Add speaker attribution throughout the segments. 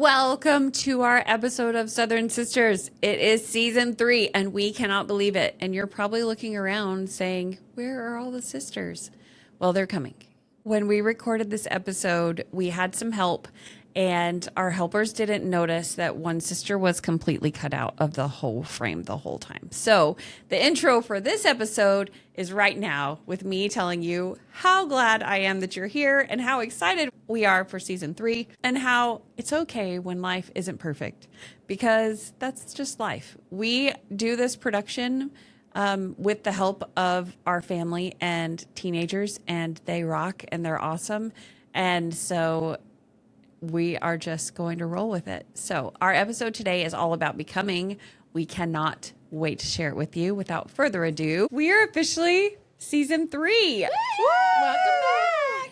Speaker 1: Welcome to our episode of Southern Sisters. It is season 3 and we cannot believe it. And you're probably looking around saying, where are all the sisters? Well, they're coming. When we recorded this episode, we had some help and our helpers didn't notice that one sister was completely cut out of the whole frame the whole time. So the intro for this episode is right now with me telling you how glad I am that you're here and how excited we are for season 3 and how it's okay when life isn't perfect because that's just life. We do this production with the help of our family and teenagers, and they rock and they're awesome. And so we are just going to roll with it. So our episode today is all about becoming. We cannot wait to share it with you. Without further ado, we are officially season 3.
Speaker 2: Woo! Welcome back.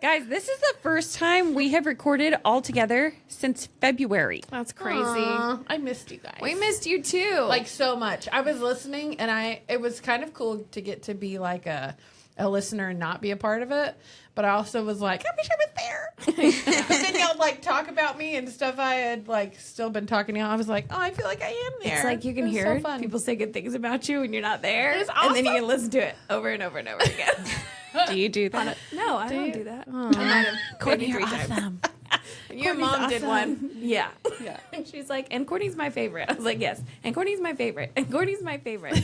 Speaker 1: Guys, this is the first time we have recorded all together since February.
Speaker 2: That's crazy.
Speaker 3: I missed you guys.
Speaker 2: We missed you too.
Speaker 3: like so much. I was listening and it was kind of cool to get to be like a listener and not be a part of it. But I also was like, I wish I was there. But then y'all like talk about me and stuff I had like still been talking to y'all. I was like, oh, I feel like I am there.
Speaker 2: it's like you can
Speaker 3: It was
Speaker 2: hear
Speaker 3: so fun.
Speaker 2: people say good things about you when you're not there.
Speaker 3: It was
Speaker 2: And then you
Speaker 3: awesome.
Speaker 2: can listen to it over and over and over again.
Speaker 1: Do you do that?
Speaker 2: No, I don't
Speaker 3: you?
Speaker 2: do that. I might have
Speaker 1: Courtney,
Speaker 2: maybe
Speaker 1: you're
Speaker 2: 3 times.
Speaker 1: awesome.
Speaker 2: Your mom did one. Yeah.
Speaker 1: Yeah.
Speaker 2: And she's like, and Courtney's my favorite. I was like, yes. And Courtney's my favorite. And Courtney's my favorite.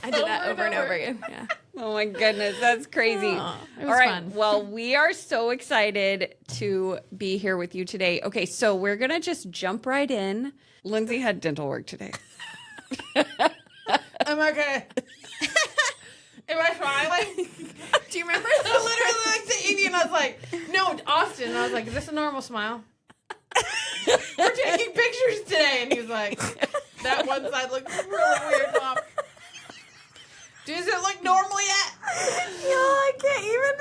Speaker 2: I did that over and over again. Yeah.
Speaker 1: Oh my goodness, that's crazy.
Speaker 3: Aw, it was
Speaker 1: All right,
Speaker 3: fun.
Speaker 1: well, we are so excited to be here with you today. Okay, so we're going to just jump right in. Lindsay had dental work today.
Speaker 3: I'm okay. Am I smiling?
Speaker 2: Do you remember?
Speaker 3: I literally looked at Evie and I was like, no, Austin. And I was like, is this a normal smile? We're taking pictures today. And he was like, that one side looks really weird, Mom. Does it look normal yet?
Speaker 2: I can't even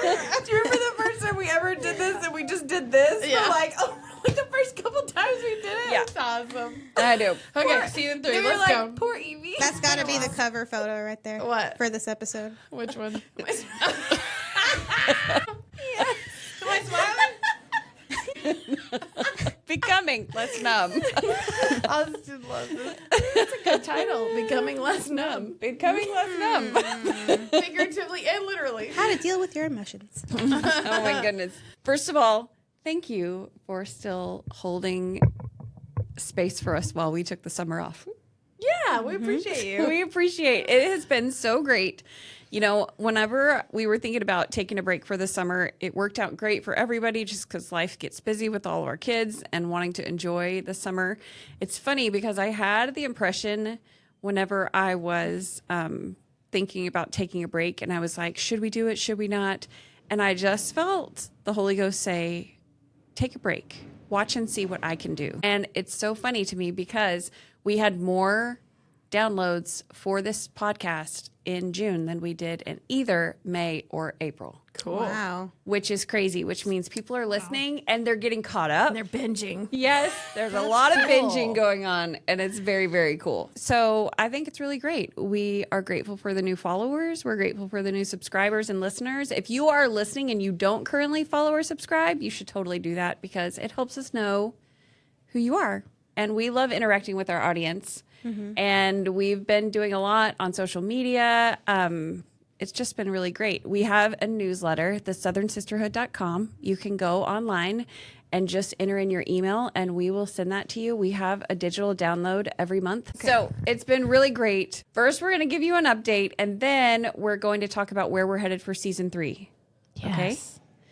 Speaker 2: today. Do you remember the first time we ever did this and we just did this?
Speaker 3: Yeah.
Speaker 2: For like the first couple times we did it?
Speaker 1: Yeah.
Speaker 3: It's awesome.
Speaker 1: I do.
Speaker 3: Okay, season 3.
Speaker 2: We were
Speaker 3: Let's
Speaker 2: like,
Speaker 3: go.
Speaker 2: poor Evie.
Speaker 4: That's got to be the cover photo right there.
Speaker 3: What?
Speaker 4: For this episode.
Speaker 3: Which one? Am I smiling?
Speaker 1: Becoming less numb.
Speaker 3: Austin loves it.
Speaker 2: That's a good title. Becoming less numb.
Speaker 1: Becoming less numb.
Speaker 3: Figuratively and literally.
Speaker 4: How to deal with your emotions.
Speaker 1: Oh my goodness. First of all, thank you for still holding space for us while we took the summer off.
Speaker 3: Yeah, we appreciate you.
Speaker 1: We appreciate it. It has been so great. You know, whenever we were thinking about taking a break for the summer, it worked out great for everybody just because life gets busy with all of our kids and wanting to enjoy the summer. It's funny because I had the impression whenever I was thinking about taking a break and I was like, should we do it? Should we not? And I just felt the Holy Ghost say, take a break, watch and see what I can do. And it's so funny to me because we had more downloads for this podcast in June than we did in either May or April,
Speaker 2: Cool.
Speaker 4: Wow.
Speaker 1: which is crazy, which means people are listening and they're getting caught up.
Speaker 2: They're binging.
Speaker 1: Yes, there's a lot of
Speaker 3: cool.
Speaker 1: binging going on, and it's very, very cool. So I think it's really great. We are grateful for the new followers. We're grateful for the new subscribers and listeners. If you are listening and you don't currently follow or subscribe, you should totally do that because it helps us know who you are. And we love interacting with our audience. And we've been doing a lot on social media. It's just been really great. We have a newsletter, thesouthernsisterhood.com. You can go online and just enter in your email and we will send that to you. We have a digital download every month. So it's been really great. First, we're going to give you an update and then we're going to talk about where we're headed for season 3. Okay?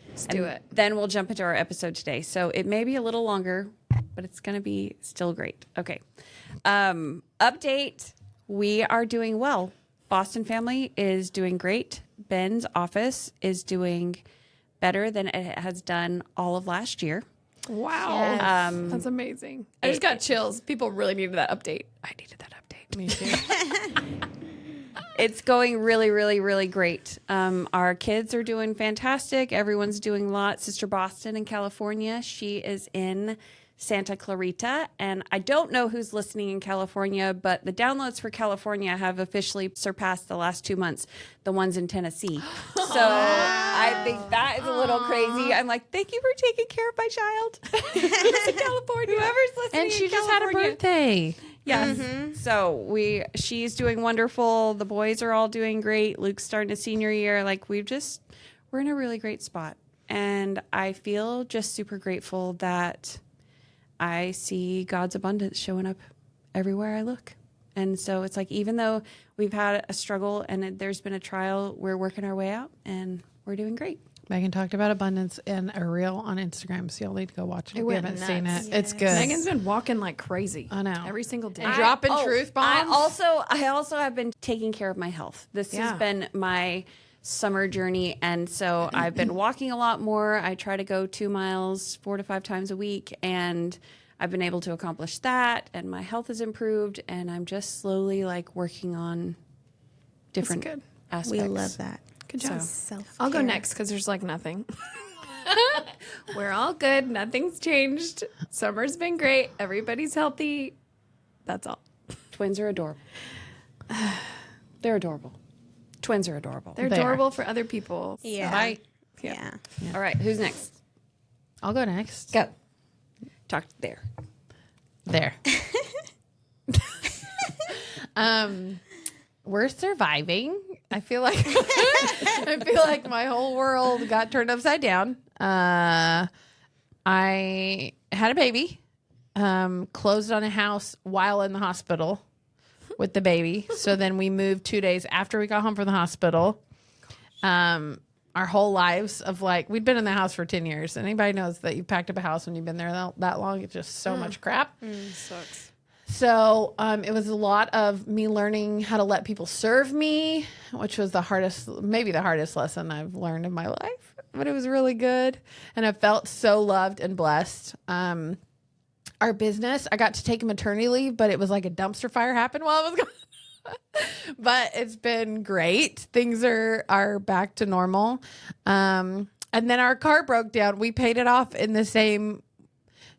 Speaker 2: Let's do it.
Speaker 1: Then we'll jump into our episode today. So it may be a little longer, but it's going to be still great. Okay. Update. We are doing well. Boston family is doing great. Ben's office is doing better than it has done all of last year.
Speaker 2: Wow.
Speaker 3: Yes.
Speaker 2: That's amazing. I just got chills. People really needed that update. I needed that update.
Speaker 3: Me too.
Speaker 1: It's going really, really, really great. Our kids are doing fantastic. Everyone's doing lots. Sister Boston in California, she is in Santa Clarita. And I don't know who's listening in California, but the downloads for California have officially surpassed the last 2 months, the ones in Tennessee. So I think that is a little crazy. I'm like, thank you for taking care of my child. Who's in California? Whoever's listening
Speaker 3: And she
Speaker 1: in
Speaker 3: just had a
Speaker 1: California.
Speaker 3: birthday.
Speaker 1: Yes. So she's doing wonderful. The boys are all doing great. Luke's starting his senior year. Like we're in a really great spot. And I feel just super grateful that I see God's abundance showing up everywhere I look. And so it's like, even though we've had a struggle and there's been a trial, we're working our way out and we're doing great.
Speaker 3: Megan talked about abundance in a reel on Instagram, so you'll need to go watch it if you
Speaker 2: went
Speaker 3: haven't seen
Speaker 2: nuts.
Speaker 3: it. It's good.
Speaker 2: Megan's been walking like crazy.
Speaker 3: I know.
Speaker 2: Every single day.
Speaker 3: And dropping truth bombs.
Speaker 1: I also have been taking care of my health. This has been my summer journey, and so I've been walking a lot more. I try to go 2 miles 4 to 5 times a week, and I've been able to accomplish that, and my health has improved, and I'm just slowly like working on different
Speaker 2: good.
Speaker 1: aspects.
Speaker 4: We love that.
Speaker 2: Good job.
Speaker 4: Self-care.
Speaker 2: I'll go next because there's like nothing. We're all good. Nothing's changed. Summer's been great. Everybody's healthy. That's all.
Speaker 1: Twins are adorable. They're adorable. Twins are adorable.
Speaker 2: They're
Speaker 3: They are.
Speaker 2: adorable for other people.
Speaker 4: Yeah.
Speaker 1: Bye.
Speaker 4: Yeah.
Speaker 1: All right, who's next?
Speaker 3: I'll go next.
Speaker 1: Go. Talk there.
Speaker 3: There. We're surviving. I feel like my whole world got turned upside down. I had a baby. Closed on a house while in the hospital with the baby. So then we moved 2 days after we got home from the hospital. Our whole lives of like, we'd been in the house for 10 years. Anybody knows that you packed up a house when you've been there that long? It's just so much crap.
Speaker 2: Sucks.
Speaker 3: So it was a lot of me learning how to let people serve me, which was maybe the hardest lesson I've learned in my life, but it was really good. And I felt so loved and blessed. Our business, I got to take maternity leave, but it was like a dumpster fire happened while I was gone. But it's been great. Things are back to normal. And then our car broke down. We paid it off in the same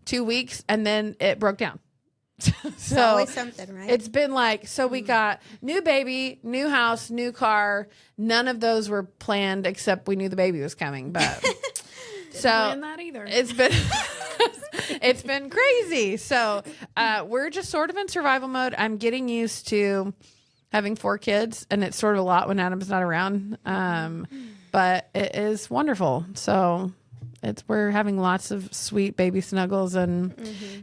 Speaker 3: 2 weeks, and then it broke down. So
Speaker 4: Always something, right?
Speaker 3: it's been like, so we got new baby, new house, new car. None of those were planned except we knew the baby was coming. But so
Speaker 2: Plan that either.
Speaker 3: it's been it's been crazy. So we're just sort of in survival mode. I'm getting used to having 4 kids, and it's sort of a lot when Adam's not around. But it is wonderful. So we're having lots of sweet baby snuggles, and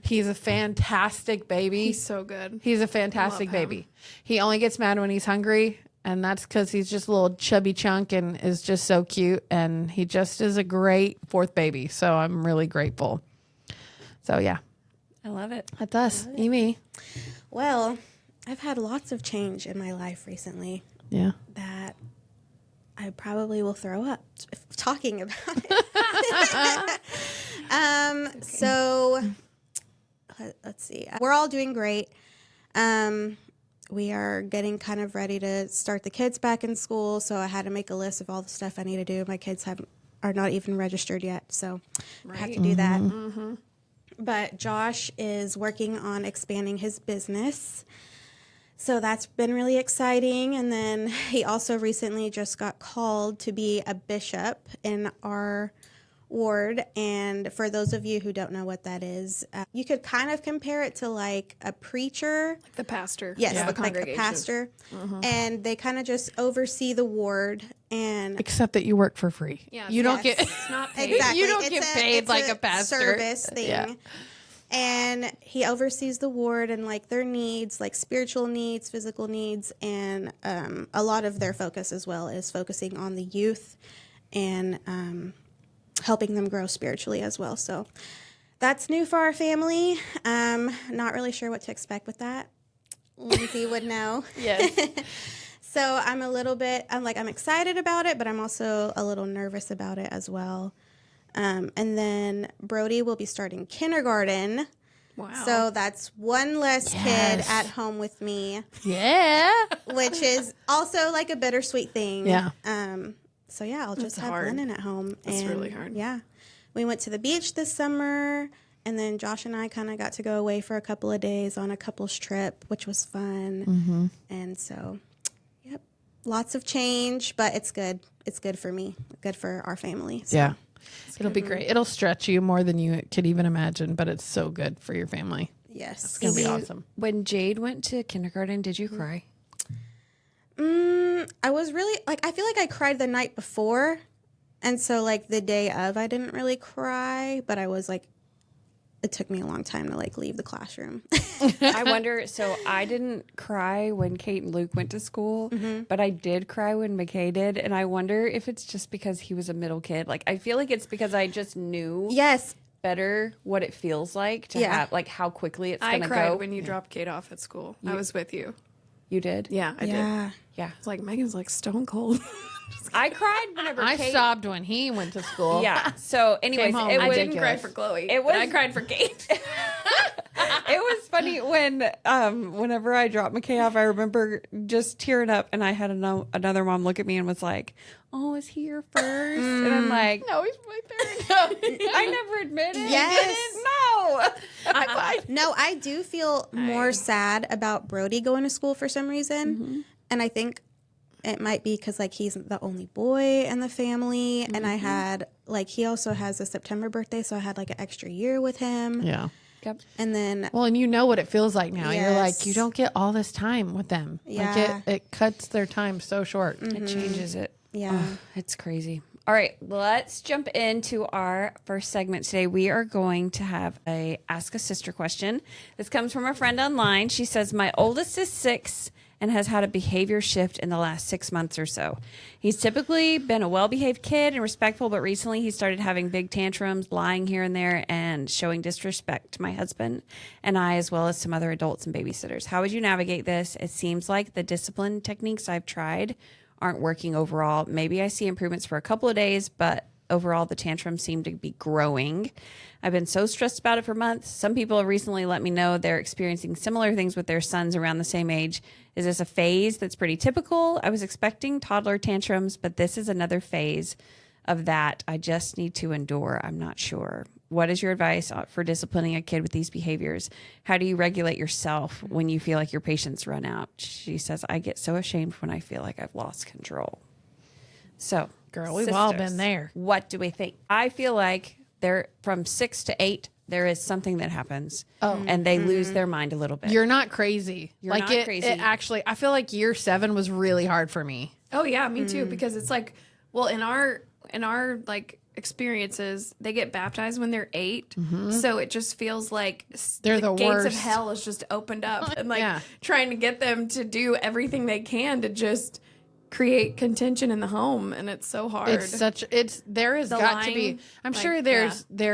Speaker 3: he's a fantastic baby.
Speaker 2: He's so good.
Speaker 3: He's a fantastic
Speaker 2: Love him.
Speaker 3: baby. He only gets mad when he's hungry, and that's because he's just a little chubby chunk and is just so cute, and he just is a great 4th baby. So I'm really grateful. So yeah,
Speaker 1: I love it.
Speaker 3: that's us. Amy.
Speaker 4: Well, I've had lots of change in my life recently
Speaker 3: Yeah.
Speaker 4: that I probably will throw up talking about it. So let's see. We're all doing great. We are getting kind of ready to start the kids back in school, so I had to make a list of all the stuff I need to do. My kids are not even registered yet, so I have to do that. But Josh is working on expanding his business. So that's been really exciting. And then he also recently just got called to be a bishop in our ward. And for those of you who don't know what that is, you could kind of compare it to like a preacher.
Speaker 2: The pastor.
Speaker 4: Yes,
Speaker 2: of the
Speaker 4: like a
Speaker 2: congregation.
Speaker 4: pastor. And they kind of just oversee the ward. And
Speaker 3: Except that you work for free.
Speaker 2: Yeah,
Speaker 3: You don't
Speaker 4: yes.
Speaker 3: get.
Speaker 2: It's not paid.
Speaker 4: exactly.
Speaker 3: You don't
Speaker 4: It's
Speaker 3: get paid like a pastor.
Speaker 4: Service thing.
Speaker 3: Yeah.
Speaker 4: And he oversees the ward and like their needs, like spiritual needs, physical needs, and a lot of their focus as well is focusing on the youth and helping them grow spiritually as well. So that's new for our family. Not really sure what to expect with that. Lindsay would know.
Speaker 3: Yes.
Speaker 4: So I'm I'm excited about it, but I'm also a little nervous about it as well. And then Brody will be starting kindergarten
Speaker 2: Wow.
Speaker 4: So that's one less kid at home with me,
Speaker 5: Yeah.
Speaker 4: which is also like a bittersweet thing.
Speaker 5: Yeah.
Speaker 4: So yeah, I'll just have
Speaker 2: hard.
Speaker 4: Lennon at home.
Speaker 2: That's really hard.
Speaker 4: Yeah. We went to the beach this summer, and then Josh and I kind of got to go away for a couple of days on a couple's trip, which was fun.
Speaker 5: Mm-hmm.
Speaker 4: And so, yep, lots of change, but it's good. It's good for me, good for our family. So.
Speaker 5: Yeah. It'll be great. It'll stretch you more than you could even imagine, but it's so good for your family.
Speaker 4: Yes.
Speaker 5: It's going to be awesome.
Speaker 1: When Jade went to kindergarten, did you cry?
Speaker 4: I was really, like, I feel like I cried the night before. And so, like, the day of, I didn't really cry, but I was like, it took me a long time to, like, leave the classroom.
Speaker 1: I wonder. So I didn't cry when Kate and Luke went to school, but I did cry when McKay did. And I wonder if it's just because he was a middle kid. Like, I feel like it's because I just knew
Speaker 4: Yes.
Speaker 1: better what it feels like to
Speaker 4: Yeah.
Speaker 1: have, like, how quickly it's
Speaker 2: I
Speaker 1: going to
Speaker 2: cried
Speaker 1: go.
Speaker 2: when you dropped Kate off at school. I was with you.
Speaker 1: You did?
Speaker 2: Yeah, I did.
Speaker 4: Yeah.
Speaker 1: Yeah.
Speaker 2: It's like Megan's like stone cold.
Speaker 1: I cried whenever
Speaker 5: I
Speaker 1: Kate...
Speaker 5: sobbed when he went to school.
Speaker 1: Yeah. So anyways,
Speaker 5: home
Speaker 1: it
Speaker 5: I
Speaker 1: was...
Speaker 5: didn't cry for
Speaker 2: Chloe.
Speaker 1: It
Speaker 2: but
Speaker 1: was-
Speaker 2: I cried for Kate.
Speaker 1: It was funny when, whenever I dropped McKay off, I remember just tearing up, and I had another mom look at me and was like, "Oh, is he your first?" And I'm like,
Speaker 2: No, he's my third.
Speaker 1: "I never admitted."
Speaker 4: Yes.
Speaker 1: No.
Speaker 4: No, I do feel more sad about Brody going to school for some reason. And I think it might be because, like, he's the only boy in the family. And I had, like, he also has a September birthday, so I had, like, an extra year with him.
Speaker 5: Yeah.
Speaker 1: Yep.
Speaker 4: And then,
Speaker 5: Well, and you know what it feels like now. You're like,
Speaker 4: Yes.
Speaker 5: you don't get all this time with them.
Speaker 4: Yeah.
Speaker 5: Like it cuts their time so short.
Speaker 1: It changes it.
Speaker 4: yeah.
Speaker 1: Ugh, it's crazy. All right, let's jump into our first segment today. We are going to have a Ask a Sister question. This comes from a friend online. She says, "My oldest is 6 and has had a behavior shift in the last 6 months or so. He's typically been a well-behaved kid and respectful, but recently he started having big tantrums, lying here and there, and showing disrespect to my husband and I, as well as some other adults and babysitters. How would you navigate this? It seems like the discipline techniques I've tried aren't working overall. Maybe I see improvements for a couple of days, but overall the tantrums seem to be growing. I've been so stressed about it for months. Some people have recently let me know they're experiencing similar things with their sons around the same age. Is this a phase that's pretty typical? I was expecting toddler tantrums, but this is another phase of that I just need to endure. I'm not sure. What is your advice for disciplining a kid with these behaviors? How do you regulate yourself when you feel like your patience run out?" She says, "I get so ashamed when I feel like I've lost control." So,
Speaker 5: Girl, we've all
Speaker 1: sisters,
Speaker 5: been there.
Speaker 1: What do we think? I feel like they're from 6 to 8, there is something that happens and they lose their mind a little bit.
Speaker 5: You're not crazy.
Speaker 1: You're
Speaker 5: like
Speaker 1: not crazy.
Speaker 5: It actually, I feel like year 7 was really hard for me.
Speaker 2: Oh yeah, me too. Because it's like, well, in our like experiences, they get baptized when they're 8, so it just feels like
Speaker 5: They're the
Speaker 2: gates
Speaker 5: worst.
Speaker 2: of hell is just opened up, and like
Speaker 5: Yeah.
Speaker 2: trying to get them to do everything they can to just create contention in the home, and it's so hard.
Speaker 5: There has
Speaker 2: The
Speaker 5: got to be,
Speaker 2: lying,
Speaker 5: I'm
Speaker 2: like,
Speaker 5: sure there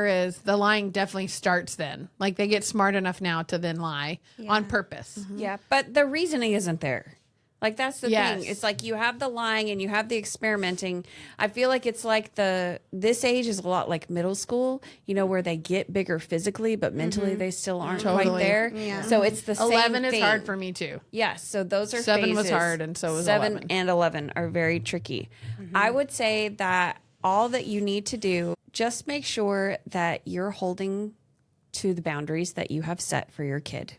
Speaker 5: is, the lying definitely starts then. Like they get smart enough now to then lie on purpose.
Speaker 1: Yeah, but the reasoning isn't there. Like, that's the
Speaker 5: Yes.
Speaker 1: thing. It's like you have the lying and you have the experimenting. I feel like it's like this age is a lot like middle school, where they get bigger physically, but mentally they still aren't quite
Speaker 5: Totally.
Speaker 1: there.
Speaker 4: Yeah.
Speaker 1: So it's the same
Speaker 5: 11 is
Speaker 1: thing.
Speaker 5: hard for me too.
Speaker 1: Yes, so those are
Speaker 5: 7 was
Speaker 1: phases.
Speaker 5: hard, and so was
Speaker 1: 7
Speaker 5: 11.
Speaker 1: and 11 are very tricky. I would say that all that you need to do, just make sure that you're holding to the boundaries that you have set for your kid,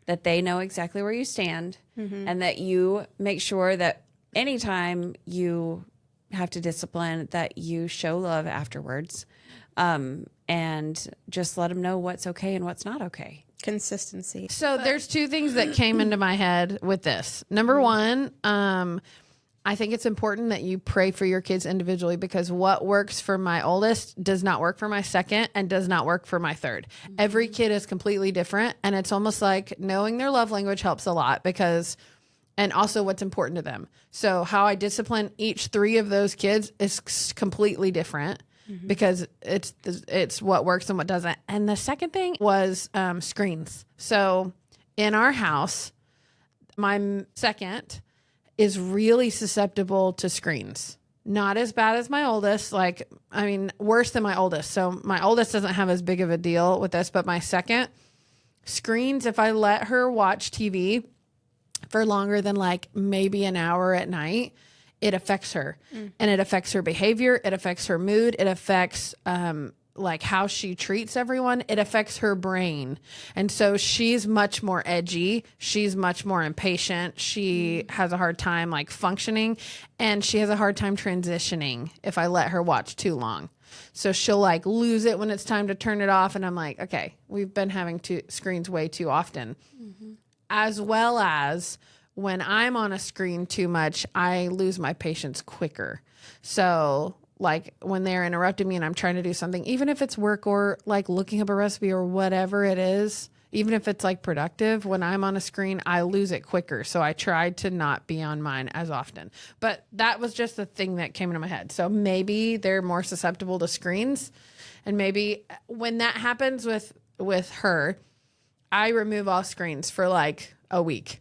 Speaker 1: that they know exactly where you stand, and that you make sure that anytime you have to discipline, that you show love afterwards, and just let them know what's okay and what's not okay.
Speaker 4: Consistency.
Speaker 5: So there's 2 things that came into my head with this. Number one, I think it's important that you pray for your kids individually, because what works for my oldest does not work for my second and does not work for my third. Every kid is completely different. And it's almost like knowing their love language helps a lot, because, and also what's important to them. So how I discipline each 3 of those kids is completely different. Because it's what works and what doesn't. And the second thing was screens. So in our house, my second is really susceptible to screens. Not as bad as my oldest, worse than my oldest. So my oldest doesn't have as big of a deal with this, but my second, screens, if I let her watch TV for longer than like maybe an hour at night, it affects her. And it affects her behavior. It affects her mood. It affects like how she treats everyone. It affects her brain. And so she's much more edgy. She's much more impatient. She has a hard time like functioning, and she has a hard time transitioning if I let her watch too long. So she'll like lose it when it's time to turn it off. And I'm like, okay, we've been having screens way too often. As well as when I'm on a screen too much, I lose my patience quicker. So like when they're interrupting me and I'm trying to do something, even if it's work or like looking up a recipe or whatever it is, even if it's like productive, when I'm on a screen, I lose it quicker. So I try to not be on mine as often. But that was just the thing that came into my head. So maybe they're more susceptible to screens. And maybe when that happens with her, I remove all screens for like a week.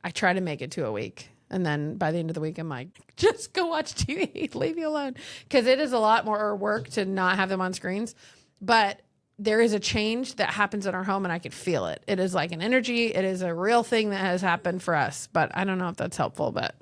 Speaker 5: I try to make it to a week. And then by the end of the week, I'm like, just go watch TV. Leave me alone. Because it is a lot more work to not have them on screens. But there is a change that happens in our home, and I could feel it. It is like an energy. It is a real thing that has happened for us. But I don't know if that's helpful, but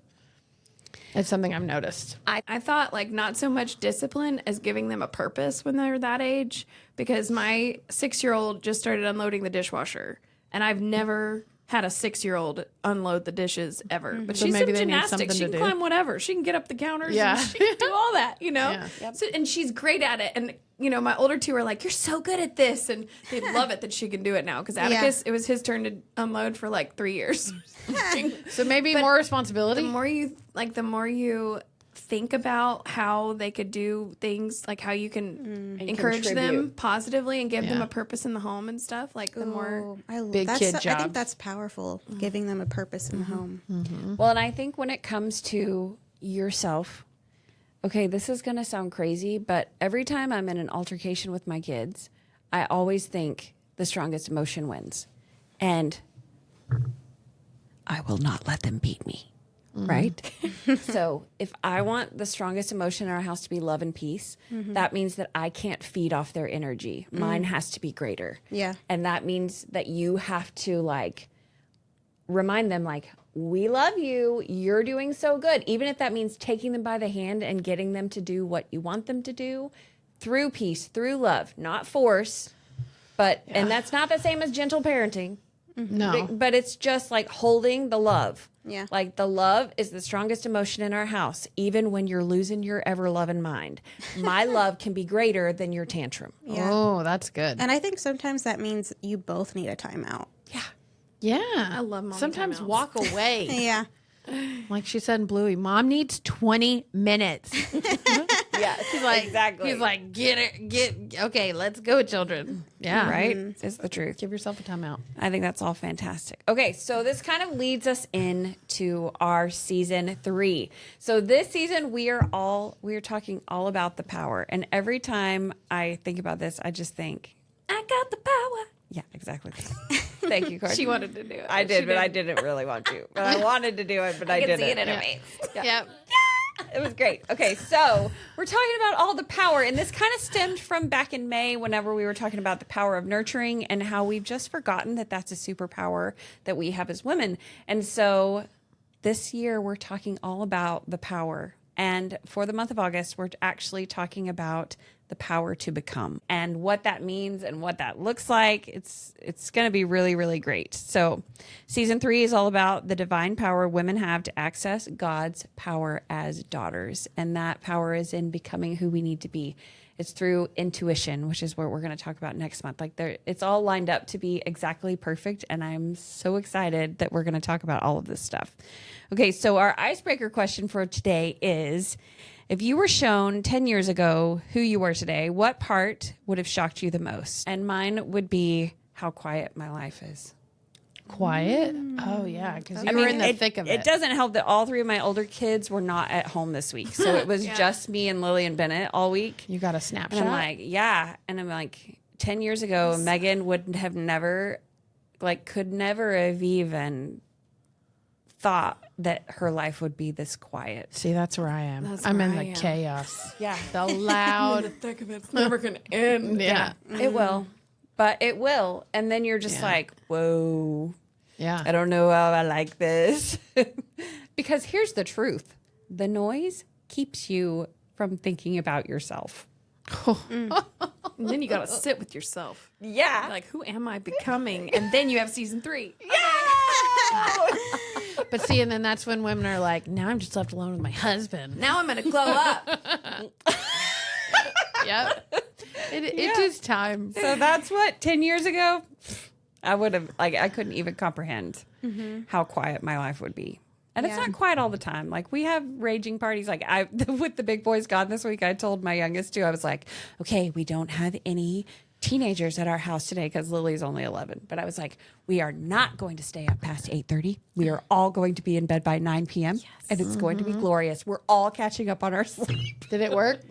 Speaker 5: it's something I've noticed.
Speaker 2: I thought like not so much discipline as giving them a purpose when they're that age, because my 6-year-old just started unloading the dishwasher, and I've never had a 6-year-old unload the dishes ever. But
Speaker 5: So
Speaker 2: she's
Speaker 5: maybe
Speaker 2: in
Speaker 5: they need
Speaker 2: gymnastics. She
Speaker 5: something
Speaker 2: can
Speaker 5: to do.
Speaker 2: climb whatever. She can get up the counters.
Speaker 5: Yeah.
Speaker 2: And she can do all that, you know?
Speaker 5: Yeah.
Speaker 2: So, and she's great at it. And, you know, my older two are like, you're so good at this. And they love it that she can do it now. Because Atticus, it was his turn to unload for like 3 years.
Speaker 5: So maybe more responsibility.
Speaker 2: The more you think about how they could do things, like how you can encourage them
Speaker 1: contribute.
Speaker 2: positively and give them
Speaker 5: Yeah.
Speaker 2: a purpose in the home and stuff, like the more
Speaker 5: Big kid
Speaker 4: I
Speaker 5: jobs.
Speaker 4: think that's powerful, giving them a purpose in the home.
Speaker 1: Well, and I think when it comes to yourself, okay, this is going to sound crazy, but every time I'm in an altercation with my kids, I always think the strongest emotion wins. And I will not let them beat me. Right? So if I want the strongest emotion in our house to be love and peace, that means that I can't feed off their energy. Mine has to be greater.
Speaker 4: Yeah.
Speaker 1: And that means that you have to like remind them like, we love you. You're doing so good. Even if that means taking them by the hand and getting them to do what you want them to do through peace, through love, not force. But, and that's not the same as gentle parenting.
Speaker 5: No.
Speaker 1: But it's just like holding the love.
Speaker 4: Yeah.
Speaker 1: Like the love is the strongest emotion in our house, even when you're losing your ever loving mind. My love can be greater than your tantrum.
Speaker 4: Yeah.
Speaker 5: Oh, that's good.
Speaker 4: And I think sometimes that means you both need a timeout.
Speaker 1: Yeah.
Speaker 5: Yeah.
Speaker 2: I love mommy
Speaker 5: Sometimes
Speaker 2: timeouts.
Speaker 5: walk away.
Speaker 4: Yeah.
Speaker 5: Like she said in Bluey, Mom needs 20 minutes.
Speaker 1: Yeah.
Speaker 5: He's like,
Speaker 1: exactly.
Speaker 5: He's like, okay, let's go, children. Yeah.
Speaker 1: right? It's the truth.
Speaker 5: Give yourself a timeout.
Speaker 1: I think that's all fantastic. Okay, so this kind of leads us into our season 3. So this season we are talking all about the power. And every time I think about this, I just think,
Speaker 2: I got the power.
Speaker 1: yeah, exactly. Thank you, Courtney.
Speaker 2: She wanted to do it.
Speaker 1: I did, but I didn't really want to. But I wanted to do it, but I
Speaker 2: could
Speaker 1: didn't.
Speaker 2: see it in her
Speaker 1: Yeah.
Speaker 2: face.
Speaker 5: Yep.
Speaker 1: It was great. Okay, so we're talking about all the power, and this kind of stemmed from back in May whenever we were talking about the power of nurturing and how we've just forgotten that that's a superpower that we have as women. And so this year we're talking all about the power. And for the month of August, we're actually talking about the power to become and what that means and what that looks like. It's going to be really, really great. So season 3 is all about the divine power women have to access God's power as daughters. And that power is in becoming who we need to be. It's through intuition, which is what we're going to talk about next month. Like it's all lined up to be exactly perfect. And I'm so excited that we're going to talk about all of this stuff. Okay. So our icebreaker question for today is, if you were shown 10 years ago who you are today, what part would have shocked you the most? And mine would be how quiet my life is.
Speaker 5: Quiet? Oh, yeah, because you were in the thick of it.
Speaker 1: It doesn't help that all 3 of my older kids were not at home this week. So it was just me and Lily and Bennett all week.
Speaker 5: You got a
Speaker 1: And
Speaker 5: snapshot?
Speaker 1: I'm like, yeah. And I'm like, 10 years ago, Megan would have never, could never have even thought that her life would be this quiet.
Speaker 5: See, that's where I am.
Speaker 2: That's
Speaker 5: I'm
Speaker 2: where
Speaker 5: in
Speaker 2: I
Speaker 5: the
Speaker 2: am.
Speaker 5: chaos.
Speaker 1: Yeah.
Speaker 5: The loud.
Speaker 2: Thick of it's never gonna end.
Speaker 5: Yeah.
Speaker 1: It will. but it will. And then you're just like, whoa,
Speaker 5: Yeah.
Speaker 1: I don't know how I like this. Because here's the truth. The noise keeps you from thinking about yourself.
Speaker 2: And then you got to sit with yourself.
Speaker 1: Yeah.
Speaker 2: Like, who am I becoming? And then you have season 3.
Speaker 5: But see, and then that's when women are like, now I'm just left alone with my husband.
Speaker 2: Now I'm going to glow up.
Speaker 5: Yep. It is time.
Speaker 1: So that's what 10 years ago I would have I couldn't even comprehend how quiet my life would be. And it's not quiet all the time. Like we have raging parties. Like with the big boys gone this week, I told my youngest too, I was like, okay, we don't have any teenagers at our house today because Lily's only 11. But I was like, we are not going to stay up past 8:30. We are all going to be in bed by 9 p.m. And it's going to be glorious. We're all catching up on our sleep.
Speaker 5: Did it work?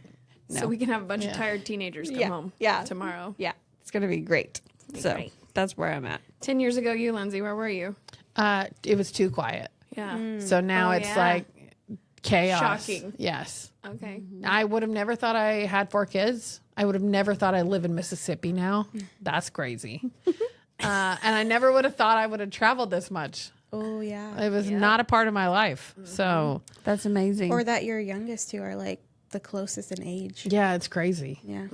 Speaker 2: So we can have a bunch of tired teenagers come home tomorrow.
Speaker 1: Yeah, it's going to be great. So
Speaker 2: great.
Speaker 1: that's where I'm at.
Speaker 2: 10 years ago, you, Lindsay, where were you?
Speaker 5: It was too quiet.
Speaker 2: Yeah.
Speaker 5: So now it's like chaos.
Speaker 2: Shocking.
Speaker 5: Yes.
Speaker 2: Okay.
Speaker 5: I would have never thought I had 4 kids. I would have never thought I live in Mississippi now. That's crazy. And I never would have thought I would have traveled this much.
Speaker 4: Oh, yeah.
Speaker 5: It was not a part of my life. So,
Speaker 1: That's amazing.
Speaker 4: Or that your youngest two are like the closest in age.
Speaker 5: yeah, it's crazy.
Speaker 4: Yeah.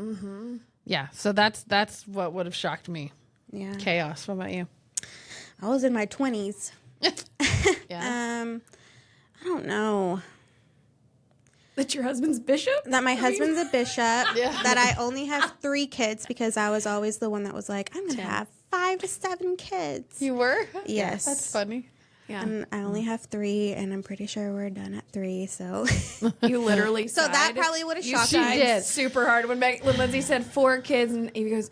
Speaker 5: Yeah. So that's what would have shocked me.
Speaker 4: Yeah.
Speaker 5: Chaos. What about you?
Speaker 4: I was in my 20s.
Speaker 5: Yeah.
Speaker 4: I don't know.
Speaker 2: That your husband's bishop?
Speaker 4: That my husband's a bishop. That I only have 3 kids because I was always the one that was like, I'm going to have 5 to 7 kids.
Speaker 5: You were?
Speaker 4: Yes.
Speaker 5: That's funny.
Speaker 2: Yeah.
Speaker 4: And I only have 3, and I'm pretty sure we're done at 3. So,
Speaker 2: You literally
Speaker 4: so that
Speaker 2: sighed.
Speaker 4: probably would have
Speaker 2: You
Speaker 4: shocked
Speaker 2: sighed
Speaker 4: me.
Speaker 5: did.
Speaker 2: super hard when Lindsay said 4 kids, and Evie goes,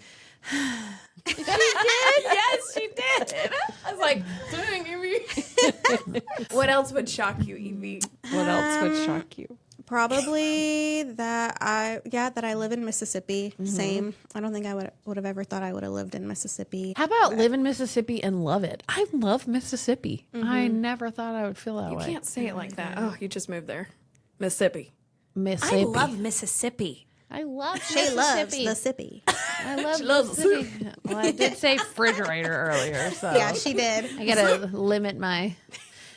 Speaker 5: She did?
Speaker 2: yes, she did. I was like, dang, Evie. What else would shock you, Evie?
Speaker 1: What else would shock you?
Speaker 4: Probably that I live in Mississippi. Same. I don't think I would have ever thought I would have lived in Mississippi.
Speaker 5: How about live in Mississippi and love it? I love Mississippi. I never thought I would feel that
Speaker 2: You
Speaker 5: way.
Speaker 2: can't say it like that. Oh, you just moved there. Mississippi.
Speaker 5: Mississippi.
Speaker 2: Mississippi.
Speaker 5: I love
Speaker 4: She loves the sippy.
Speaker 5: I love
Speaker 2: She loves
Speaker 5: Mississippi. Well, I did say refrigerator earlier, so
Speaker 4: Yeah, she did.
Speaker 5: I gotta limit my.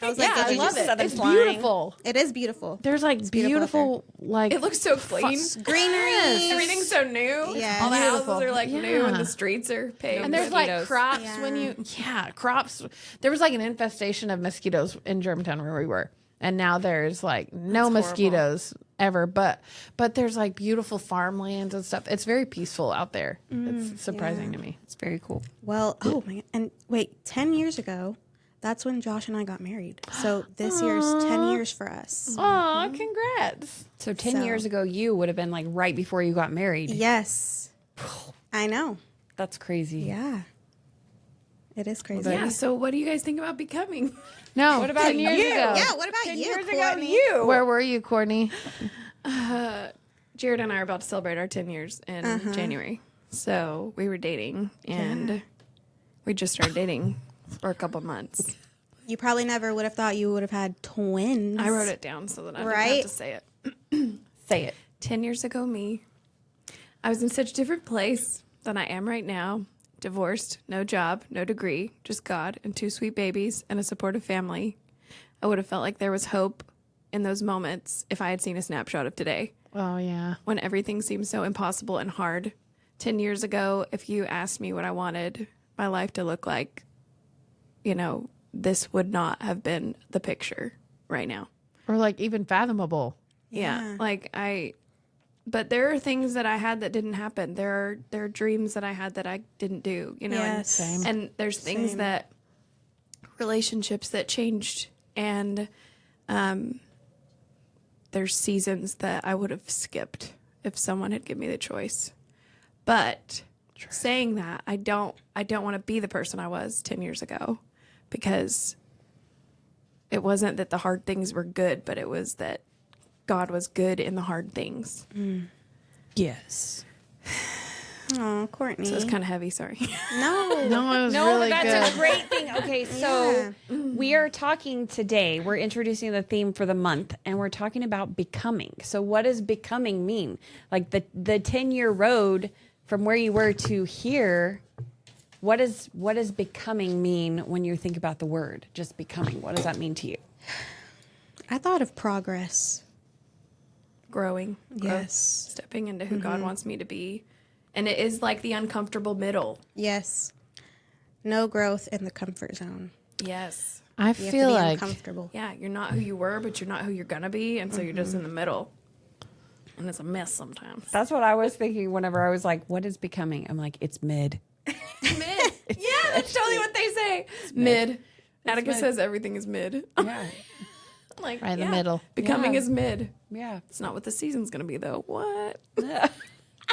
Speaker 4: I was like,
Speaker 5: I
Speaker 4: did you
Speaker 5: love
Speaker 4: just-
Speaker 5: it. It's beautiful.
Speaker 4: It is beautiful.
Speaker 5: There's like beautiful, like
Speaker 2: It looks so clean.
Speaker 4: Greenery.
Speaker 2: Everything's so new.
Speaker 4: Yes.
Speaker 2: All the
Speaker 5: Beautiful.
Speaker 2: houses are like new and
Speaker 5: Yeah.
Speaker 2: the streets are paved.
Speaker 5: and there's like
Speaker 1: mosquitoes.
Speaker 5: crops
Speaker 4: Yeah.
Speaker 5: when you crops. There was like an infestation of mosquitoes in Germantown where we were, and now there's like no
Speaker 2: That's
Speaker 5: mosquitoes ever. But there's like beautiful farmlands and stuff. It's very peaceful out there. It's surprising to me.
Speaker 1: It's very cool.
Speaker 4: Well, oh my, and wait, 10 years ago, that's when Josh and I got married. So this year's 10 years for us.
Speaker 5: Aw, congrats!
Speaker 1: So 10
Speaker 4: So-
Speaker 1: years ago, you would have been like right before you got married.
Speaker 4: Yes. I know.
Speaker 1: That's crazy.
Speaker 4: Yeah. It is crazy.
Speaker 2: yeah. So what do you guys think about becoming?
Speaker 5: No, what about 10 years ago?
Speaker 4: Yeah, what about
Speaker 1: 10
Speaker 4: you,
Speaker 1: years ago,
Speaker 4: Courtney?
Speaker 1: you.
Speaker 5: Where were you, Courtney?
Speaker 2: Jared and I are about to celebrate our 10 years in January. So we were dating and we just started dating for a couple months.
Speaker 4: You probably never would have thought you would have had twins.
Speaker 2: I wrote it down so that I didn't have
Speaker 4: Right?
Speaker 2: to say it.
Speaker 1: Say it.
Speaker 2: 10 years ago, I was in such a different place than I am right now. Divorced, no job, no degree, just God and 2 sweet babies and a supportive family. I would have felt like there was hope in those moments if I had seen a snapshot of today
Speaker 5: Oh yeah.
Speaker 2: when everything seemed so impossible and hard. 10 years ago, if you asked me what I wanted my life to look like, this would not have been the picture right now.
Speaker 5: Or like even fathomable.
Speaker 2: Yeah. But there are things that I had that didn't happen. There are dreams that I had that I didn't do,
Speaker 4: Yes.
Speaker 5: Same.
Speaker 2: and there's things
Speaker 4: Same.
Speaker 2: that relationships that changed, and there's seasons that I would have skipped if someone had given me the choice. But saying that, I don't want to be the person I was 10 years ago, because it wasn't that the hard things were good, but it was that God was good in the hard things.
Speaker 1: Yes.
Speaker 4: Oh, Courtney.
Speaker 2: So it's kind of heavy, sorry.
Speaker 4: no.
Speaker 5: No, it was
Speaker 1: No,
Speaker 5: really
Speaker 1: but that's
Speaker 5: good.
Speaker 1: a great thing. Okay, so we are talking today. We're introducing the theme for the month, and we're talking about becoming. So, what does becoming mean? Like the 10-year road from where you were to here what does becoming mean when you think about the word just becoming? What does that mean to you?
Speaker 4: I thought of progress.
Speaker 2: Growing.
Speaker 4: Yes.
Speaker 2: Stepping into who God wants me to be. And it is like the uncomfortable middle.
Speaker 4: Yes. No growth in the comfort zone.
Speaker 2: Yes.
Speaker 5: I
Speaker 4: You have to
Speaker 5: feel
Speaker 4: be
Speaker 5: like
Speaker 4: uncomfortable.
Speaker 2: Yeah, you're not who you were, but you're not who you're going to be. And so you're just in the middle. And it's a mess sometimes.
Speaker 1: That's what I was thinking whenever I was like, what is becoming? I'm like, it's mid.
Speaker 2: Mid. Yeah, that's totally what they say. Mid. Attica says everything is mid.
Speaker 1: Yeah.
Speaker 2: Like,
Speaker 5: right in the middle.
Speaker 2: Becoming
Speaker 1: Yeah.
Speaker 2: is mid.
Speaker 1: Yeah.
Speaker 2: It's not what the season's going to be, though. What?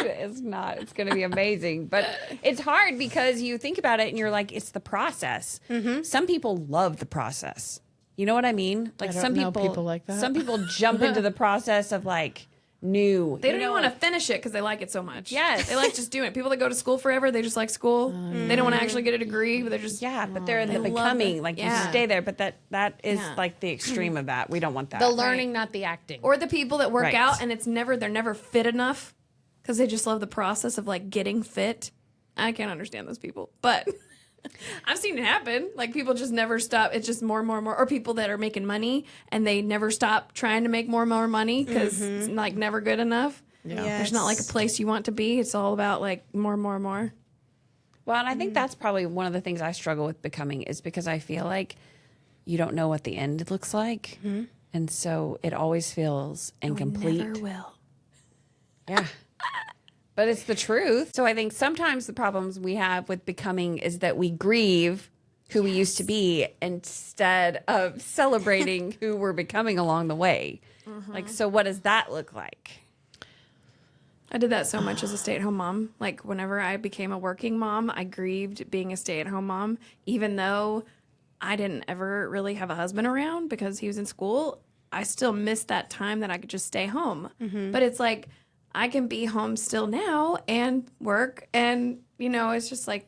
Speaker 1: It's not. It's going to be amazing. But it's hard because you think about it and you're like, it's the process. Some people love the process. You know what I mean? Like
Speaker 5: don't
Speaker 1: some
Speaker 5: know
Speaker 1: people,
Speaker 5: people like that.
Speaker 1: Some people jump into the process of like new.
Speaker 2: They don't even want to finish it because they like it so much.
Speaker 1: Yes.
Speaker 2: They like just doing it. People that go to school forever, they just like school. They don't want to actually get a degree, but they're just,
Speaker 1: Yeah, but they're in the
Speaker 2: They love
Speaker 1: becoming.
Speaker 2: it.
Speaker 1: Like
Speaker 2: Yeah.
Speaker 1: you stay there, but that is
Speaker 2: Yeah.
Speaker 1: like the extreme of that. We don't want that.
Speaker 5: The learning, not the acting.
Speaker 2: or the people that work
Speaker 1: Right.
Speaker 2: out and they're never fit enough because they just love the process of like getting fit. I can't understand those people, but I've seen it happen. Like people just never stop. It's just more and more and more. Or people that are making money and they never stop trying to make more and more money because it's like never good enough.
Speaker 5: Yeah.
Speaker 4: Yes.
Speaker 2: There's not like a place you want to be. It's all about like more and more and more.
Speaker 1: Well, and I think that's probably one of the things I struggle with becoming is because I feel like you don't know what the end looks like. And so it always feels incomplete.
Speaker 2: Never will.
Speaker 1: Yeah. But it's the truth. So I think sometimes the problems we have with becoming is that we grieve who we used to be instead of celebrating who we're becoming along the way. Like, so what does that look like?
Speaker 2: I did that so much as a stay-at-home mom. Like whenever I became a working mom, I grieved being a stay-at-home mom, even though I didn't ever really have a husband around because he was in school. I still missed that time that I could just stay home. But it's like I can be home still now and work, and it's just like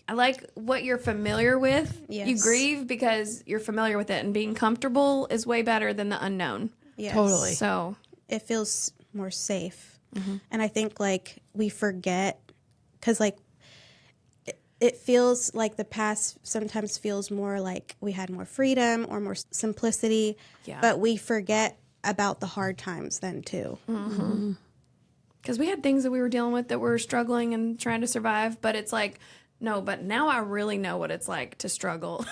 Speaker 2: I like what you're familiar with. You
Speaker 4: Yes.
Speaker 2: grieve because you're familiar with it, and being comfortable is way better than the unknown.
Speaker 4: Yes.
Speaker 5: Totally.
Speaker 2: So
Speaker 4: It feels more safe. And I think like we forget because like it feels like the past sometimes feels more like we had more freedom or more simplicity.
Speaker 2: Yeah.
Speaker 4: But we forget about the hard times then too.
Speaker 2: because we had things that we were dealing with that were struggling and trying to survive, but it's like, no, but now I really know what it's like to struggle.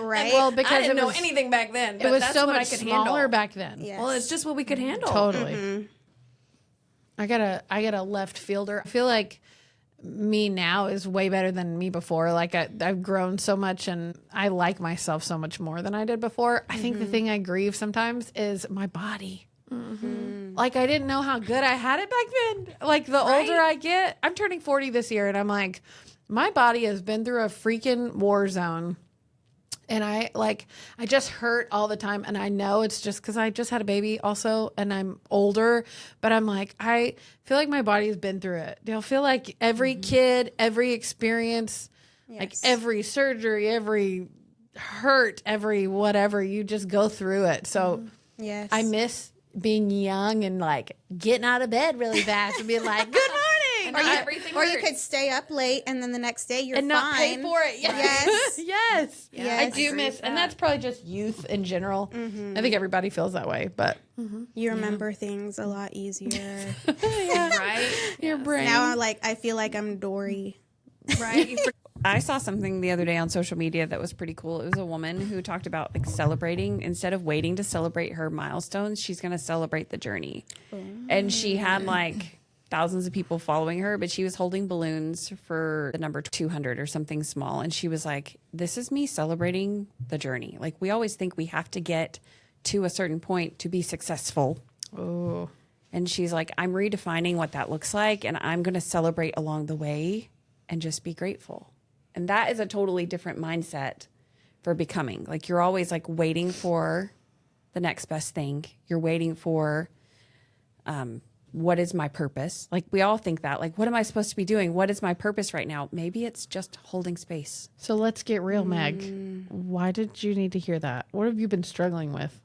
Speaker 4: Right?
Speaker 5: Well,
Speaker 2: I
Speaker 5: because
Speaker 2: didn't
Speaker 5: it
Speaker 2: know
Speaker 5: was
Speaker 2: anything back then.
Speaker 5: it
Speaker 2: But
Speaker 5: was
Speaker 2: that's
Speaker 5: so
Speaker 2: what
Speaker 5: much
Speaker 2: I could
Speaker 5: smaller
Speaker 2: handle.
Speaker 5: back then.
Speaker 4: Yes.
Speaker 2: Well, it's just what we could handle.
Speaker 5: Totally. I got a left fielder. I feel like me now is way better than me before. Like I've grown so much and I like myself so much more than I did before. I think the thing I grieve sometimes is my body. Like I didn't know how good I had it back then. Like the older I get, I'm turning 40 this year and I'm like, my body has been through a freaking war zone. And I just hurt all the time. And I know it's just because I just had a baby also and I'm older. But I'm like, I feel like my body has been through it. Do you feel like every kid, every experience, like every surgery, every hurt, every whatever, you just go through it. So
Speaker 4: Yes.
Speaker 5: I miss being young and like getting out of bed really fast and being like, good morning.
Speaker 2: And not everything
Speaker 4: or you
Speaker 2: hurts.
Speaker 4: could stay up late and then the next day you're
Speaker 5: and not pay
Speaker 4: fine.
Speaker 5: for it.
Speaker 4: Yes.
Speaker 5: Yes.
Speaker 2: Yeah,
Speaker 5: I
Speaker 4: I
Speaker 5: do
Speaker 2: agree
Speaker 5: miss,
Speaker 2: with
Speaker 5: and
Speaker 2: that.
Speaker 5: that's probably just youth in general. I think everybody feels that way, but
Speaker 4: You remember things a lot easier.
Speaker 2: Right?
Speaker 5: your brain.
Speaker 4: Now I feel like I'm Dory.
Speaker 2: Right? You
Speaker 1: I saw something the other day on social media that was pretty cool. It was a woman who talked about like celebrating instead of waiting to celebrate her milestones, she's going to celebrate the journey. And she had like thousands of people following her, but she was holding balloons for the number 200 or something small. And she was like, this is me celebrating the journey. Like we always think we have to get to a certain point to be successful.
Speaker 5: Oh.
Speaker 1: And she's like, I'm redefining what that looks like. And I'm going to celebrate along the way and just be grateful. And that is a totally different mindset for becoming. Like you're always like waiting for the next best thing. You're waiting for what is my purpose? Like we all think that. Like, what am I supposed to be doing? What is my purpose right now? Maybe it's just holding space.
Speaker 5: So let's get real, Meg. Why did you need to hear that? What have you been struggling with?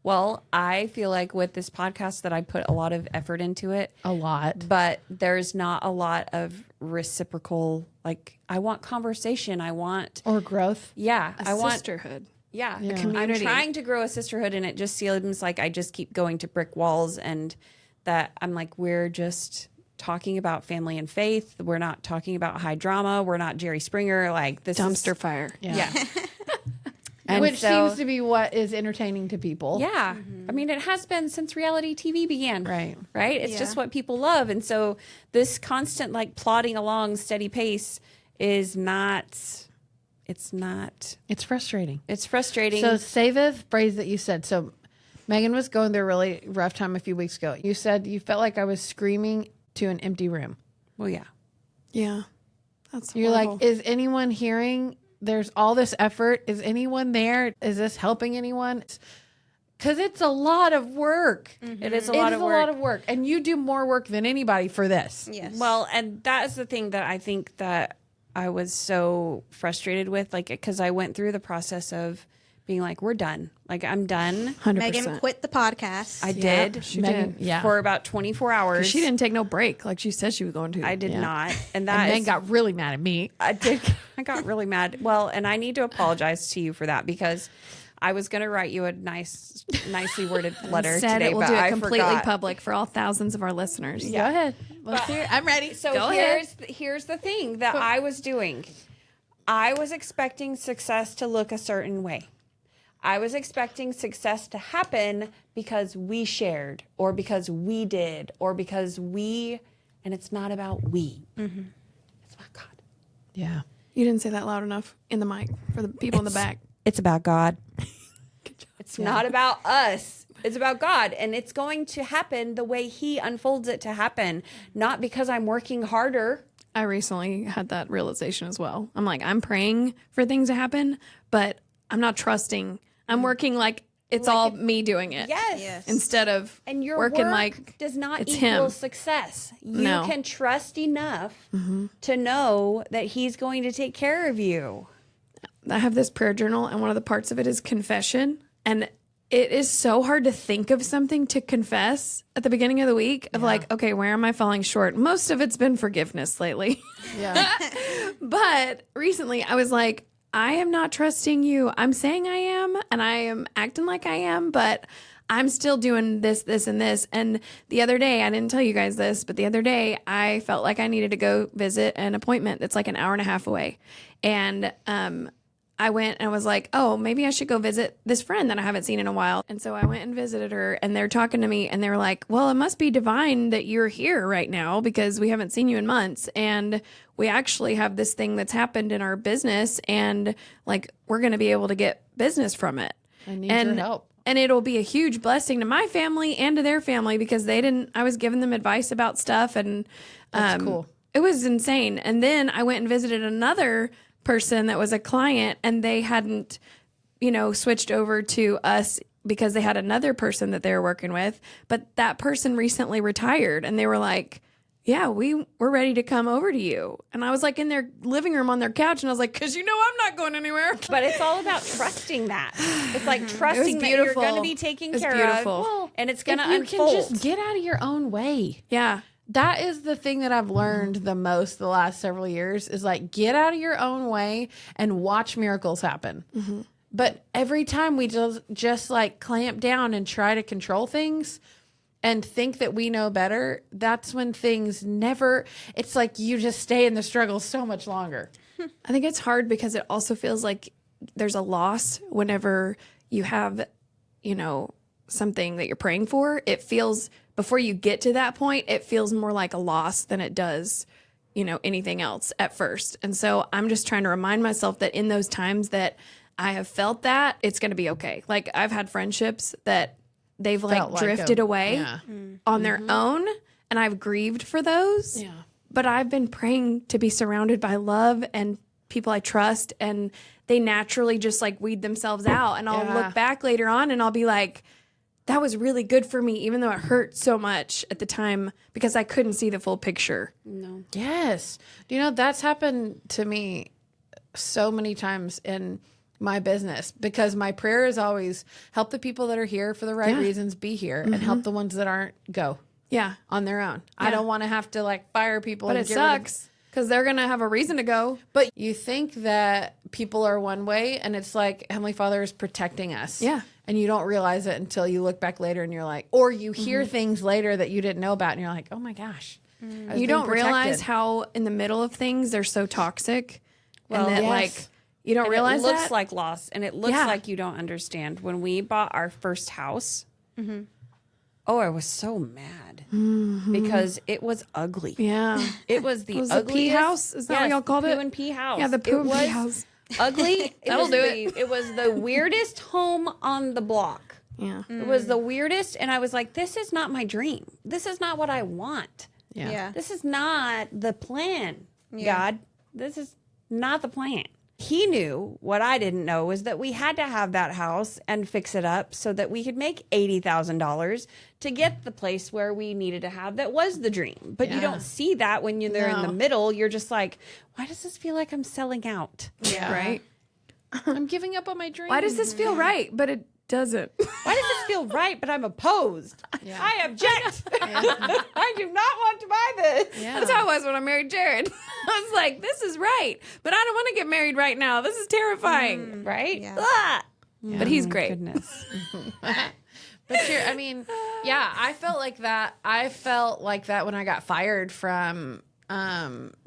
Speaker 1: Well, I feel like with this podcast that I put a lot of effort into it,
Speaker 5: A lot.
Speaker 1: but there's not a lot of reciprocal, like, I want conversation. I want,
Speaker 5: Or growth.
Speaker 1: I want,
Speaker 2: sisterhood.
Speaker 1: yeah,
Speaker 2: A community.
Speaker 1: I'm trying to grow a sisterhood, and it just seems like I just keep going to brick walls, and that I'm like, we're just talking about family and faith. We're not talking about high drama. We're not Jerry Springer. Like, this
Speaker 2: Dumpster fire.
Speaker 1: Yeah. And
Speaker 5: Which
Speaker 1: so-
Speaker 5: seems to be what is entertaining to people.
Speaker 1: Yeah. I mean, it has been since reality TV began.
Speaker 5: Right.
Speaker 1: Right? It's just what people love. And so this constant, like, plodding along steady pace is not, it's
Speaker 5: It's frustrating.
Speaker 1: frustrating.
Speaker 5: So say the phrase that you said. So Megan was going through a really rough time a few weeks ago. You said you felt like I was screaming to an empty room.
Speaker 1: well, yeah.
Speaker 2: Yeah. That's
Speaker 5: You're
Speaker 2: horrible.
Speaker 5: like, is anyone hearing? There's all this effort. Is anyone there? Is this helping anyone? Because it's a lot of work.
Speaker 1: It is a
Speaker 5: It
Speaker 1: lot
Speaker 5: is
Speaker 1: of
Speaker 5: a
Speaker 1: work.
Speaker 5: lot of work. And you do more work than anybody for this.
Speaker 4: Yes.
Speaker 1: Well, and that is the thing that I think that I was so frustrated with, like, because I went through the process of being like, we're done. Like, I'm done.
Speaker 2: 100%.
Speaker 4: Megan quit the podcast.
Speaker 1: I did.
Speaker 2: she
Speaker 5: Megan,
Speaker 2: did.
Speaker 5: yeah.
Speaker 1: For about 24 hours.
Speaker 2: She didn't take no break like she said she was going to.
Speaker 1: I did
Speaker 5: Yeah.
Speaker 1: not. And
Speaker 5: And
Speaker 1: that
Speaker 5: Megan
Speaker 1: is-
Speaker 5: got really mad at me.
Speaker 1: I did. I got really mad. Well, and I need to apologize to you for that, because I was going to write you a nicely worded letter
Speaker 2: Said
Speaker 1: today,
Speaker 2: it will
Speaker 1: but
Speaker 2: do it
Speaker 1: I
Speaker 2: completely
Speaker 1: forgot.
Speaker 2: public for all thousands of our listeners.
Speaker 5: Go ahead. Let's hear it. I'm ready.
Speaker 1: So
Speaker 2: Go ahead.
Speaker 1: here's the thing that I was doing. I was expecting success to look a certain way. I was expecting success to happen because we shared, or because we did, or because we, and it's not about we. It's about God.
Speaker 5: Yeah.
Speaker 2: You didn't say that loud enough in the mic for the people in the back.
Speaker 1: It's about God. It's not about us. It's about God. And it's going to happen the way He unfolds it to happen, not because I'm working harder.
Speaker 2: I recently had that realization as well. I'm like, I'm praying for things to happen, but I'm not trusting. I'm working like it's all me doing it.
Speaker 1: Yes.
Speaker 4: Yes.
Speaker 2: Instead of
Speaker 1: And your
Speaker 2: working
Speaker 1: work
Speaker 2: like
Speaker 1: does not
Speaker 2: it's
Speaker 1: equal
Speaker 2: him.
Speaker 1: success. You
Speaker 2: No.
Speaker 1: can trust enough to know that He's going to take care of you.
Speaker 2: I have this prayer journal, and one of the parts of it is confession. And it is so hard to think of something to confess at the beginning of the week of like, okay, where am I falling short? Most of it's been forgiveness lately.
Speaker 5: Yeah.
Speaker 2: But recently I was like, I am not trusting you. I'm saying I am, and I am acting like I am, but I'm still doing this, this, and this. And the other day, I didn't tell you guys this, but the other day I felt like I needed to go visit an appointment that's like an hour and a half away. And I went and was like, oh, maybe I should go visit this friend that I haven't seen in a while. And so I went and visited her, and they're talking to me, and they were like, well, it must be divine that you're here right now because we haven't seen you in months. And we actually have this thing that's happened in our business, and like, we're going to be able to get business from it.
Speaker 5: I need your help.
Speaker 2: And it'll be a huge blessing to my family and to their family because I was giving them advice about stuff, and
Speaker 5: That's cool.
Speaker 2: it was insane. And then I went and visited another person that was a client, and they hadn't, switched over to us because they had another person that they were working with. But that person recently retired, and they were like, yeah, we're ready to come over to you. And I was like in their living room on their couch, and I was like, because I'm not going anywhere.
Speaker 1: But it's all about trusting that. It's like trusting that you're
Speaker 2: beautiful.
Speaker 1: going to be taken
Speaker 2: It was
Speaker 1: care
Speaker 2: beautiful.
Speaker 1: of.
Speaker 2: Well,
Speaker 1: and it's going to
Speaker 5: If you
Speaker 1: unfold.
Speaker 5: can just get out of your own way.
Speaker 2: Yeah.
Speaker 5: That is the thing that I've learned the most the last several years is like get out of your own way and watch miracles happen. But every time we just like clamp down and try to control things and think that we know better, that's when things never, it's like you just stay in the struggle so much longer.
Speaker 2: I think it's hard because it also feels like there's a loss whenever you have, something that you're praying for. It feels, before you get to that point, it feels more like a loss than it does, anything else at first. And so I'm just trying to remind myself that in those times that I have felt that, it's going to be okay. Like I've had friendships that they've
Speaker 5: Felt like
Speaker 2: drifted
Speaker 5: a-
Speaker 2: away
Speaker 5: yeah.
Speaker 2: on their own, and I've grieved for those.
Speaker 5: Yeah.
Speaker 2: But I've been praying to be surrounded by love and people I trust, and they naturally just like weed themselves out. And I'll
Speaker 5: Yeah.
Speaker 2: look back later on and I'll be like, that was really good for me, even though it hurt so much at the time because I couldn't see the full picture.
Speaker 5: Yes. That's happened to me so many times. And my business, because my prayer is always help the people that are here for the right reasons be here, and help the ones that aren't go on their own. I don't want to have to like fire people.
Speaker 2: But
Speaker 5: and
Speaker 2: it
Speaker 5: get rid of-
Speaker 2: sucks because they're going to have a reason to go.
Speaker 5: But you think that people are one way, and it's like Heavenly Father is protecting us.
Speaker 2: Yeah.
Speaker 5: And you don't realize it until you look back later and you're like, or you hear things later that you didn't know about and you're like, oh my gosh. I was
Speaker 2: You
Speaker 5: being
Speaker 2: don't realize
Speaker 5: protected.
Speaker 2: how in the middle of things they're so toxic.
Speaker 1: Well,
Speaker 2: and that
Speaker 5: yes.
Speaker 2: like, you don't
Speaker 1: And
Speaker 2: realize
Speaker 1: it looks
Speaker 2: that.
Speaker 1: like loss, and it looks
Speaker 2: Yeah.
Speaker 1: like you don't understand. When we bought our first house, oh, I was so mad because it was ugly.
Speaker 2: Yeah.
Speaker 1: It was the
Speaker 2: Was it
Speaker 1: ugliest
Speaker 2: pee house? Is that what y'all called it?
Speaker 1: Poo and pee house.
Speaker 2: Yeah, the poo and
Speaker 1: It
Speaker 2: pee
Speaker 1: was
Speaker 2: house.
Speaker 1: Ugly.
Speaker 2: That'll
Speaker 1: was
Speaker 2: do it.
Speaker 1: It was the weirdest home on the block.
Speaker 2: Yeah.
Speaker 1: It was the weirdest, and I was like, "This is not my dream. This is not what I want.
Speaker 4: Yeah.
Speaker 1: This is not the plan, God. This is not the plan." He knew what I didn't know was that we had to have that house and fix it up so that we could make $80,000 to get the place where we needed to have that was the dream. But you don't see that when you're there in the middle. You're just like, why does this feel like I'm selling out?
Speaker 5: Yeah.
Speaker 2: Right.
Speaker 5: I'm giving up on my dream.
Speaker 2: Why does this feel right? But it doesn't.
Speaker 1: Why does this feel right, but I'm opposed? I object. I do not want to buy this.
Speaker 2: That's how I was when I married Jared. I was like, this is right, but I don't want to get married right now. This is terrifying.
Speaker 1: Right?
Speaker 4: Yeah.
Speaker 1: Ah!
Speaker 2: But he's great.
Speaker 1: Goodness.
Speaker 5: But I mean, yeah, I felt like that. I felt like that when I got fired from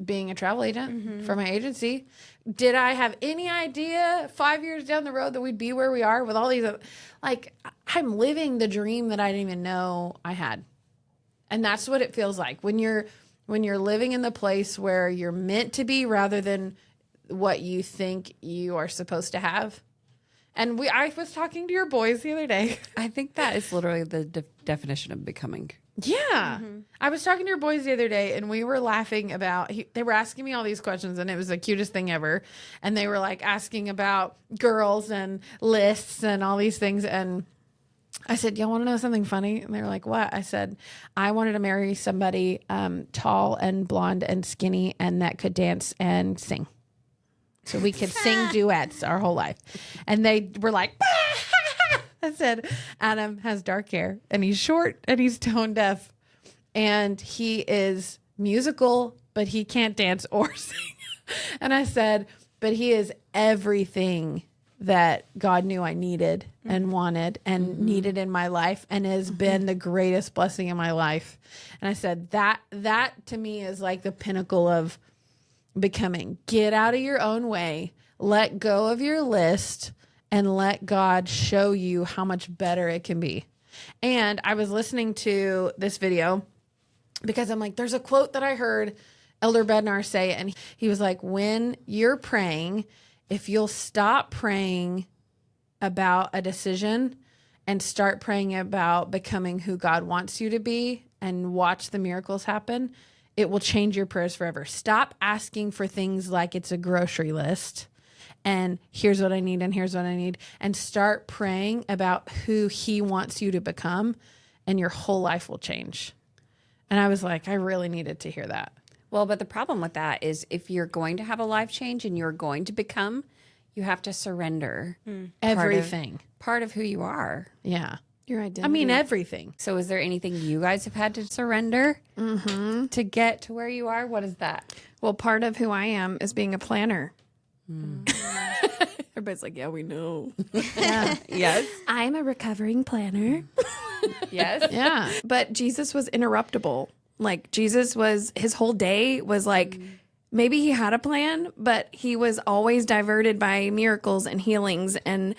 Speaker 5: being a travel agent for my agency. Did I have any idea 5 years down the road that we'd be where we are with all these? Like, I'm living the dream that I didn't even know I had, and that's what it feels like when you're living in the place where you're meant to be rather than what you think you are supposed to have. And I was talking to your boys the other day.
Speaker 1: I think that is literally the definition of becoming.
Speaker 5: Yeah. I was talking to your boys the other day, and we were laughing about, they were asking me all these questions, and it was the cutest thing ever. And they were like asking about girls and lists and all these things. And I said, y'all want to know something funny? And they were like, what? I said, I wanted to marry somebody tall and blonde and skinny and that could dance and sing. So we could sing duets our whole life. And they were like, I said, Adam has dark hair and he's short and he's tone deaf and he is musical, but he can't dance or sing. And I said, but he is everything that God knew I needed and wanted and needed in my life and has been the greatest blessing in my life. And I said, that to me is like the pinnacle of becoming. Get out of your own way, let go of your list, and let God show you how much better it can be. And I was listening to this video because I'm like, there's a quote that I heard Elder Bednar say, and he was like, when you're praying, if you'll stop praying about a decision and start praying about becoming who God wants you to be and watch the miracles happen, it will change your prayers forever. Stop asking for things like it's a grocery list and here's what I need and here's what I need, and start praying about who he wants you to become, and your whole life will change. And I was like, I really needed to hear that.
Speaker 1: Well, but the problem with that is if you're going to have a life change and you're going to become, you have to surrender
Speaker 5: Everything.
Speaker 1: part of who you are.
Speaker 5: Yeah.
Speaker 2: Your identity.
Speaker 5: I mean, everything.
Speaker 1: So is there anything you guys have had to surrender to get to where you are? What is that?
Speaker 2: well, part of who I am is being a planner. Everybody's like, yeah, we know.
Speaker 1: Yes.
Speaker 2: I'm a recovering planner.
Speaker 1: Yes.
Speaker 5: Yeah.
Speaker 2: But Jesus was interruptible. Like Jesus was, his whole day was like, maybe he had a plan, but he was always diverted by miracles and healings and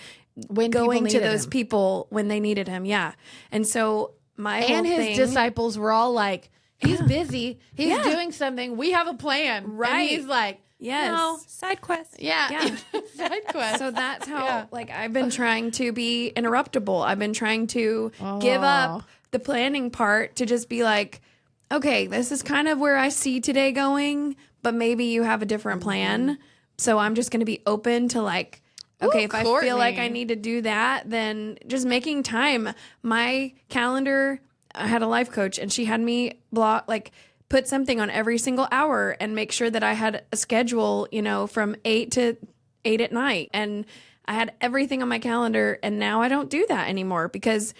Speaker 5: When
Speaker 2: going
Speaker 5: people
Speaker 2: to
Speaker 5: needed
Speaker 2: those
Speaker 5: him.
Speaker 2: people when they needed him. Yeah. And so my
Speaker 5: And
Speaker 2: whole
Speaker 5: his
Speaker 2: thing,
Speaker 5: disciples were all like, he's busy. He's
Speaker 2: Yeah.
Speaker 5: doing something. We have a plan.
Speaker 2: Right.
Speaker 5: And he's like,
Speaker 2: yes.
Speaker 5: no.
Speaker 1: Side quest.
Speaker 5: Yeah.
Speaker 2: Yeah.
Speaker 5: Side quest.
Speaker 2: So that's how,
Speaker 5: Yeah.
Speaker 2: like, I've been trying to be interruptible. I've been trying to give up the planning part to just be like, okay, this is kind of where I see today going, but maybe you have a different plan. So I'm just going to be open to like, okay,
Speaker 5: Ooh,
Speaker 2: if I feel like I
Speaker 5: Courtney.
Speaker 2: need to do that, then just making time. My calendar, I had a life coach and she had me put something on every single hour and make sure that I had a schedule, from 8 to 8 at night. And I had everything on my calendar, and now I don't do that anymore because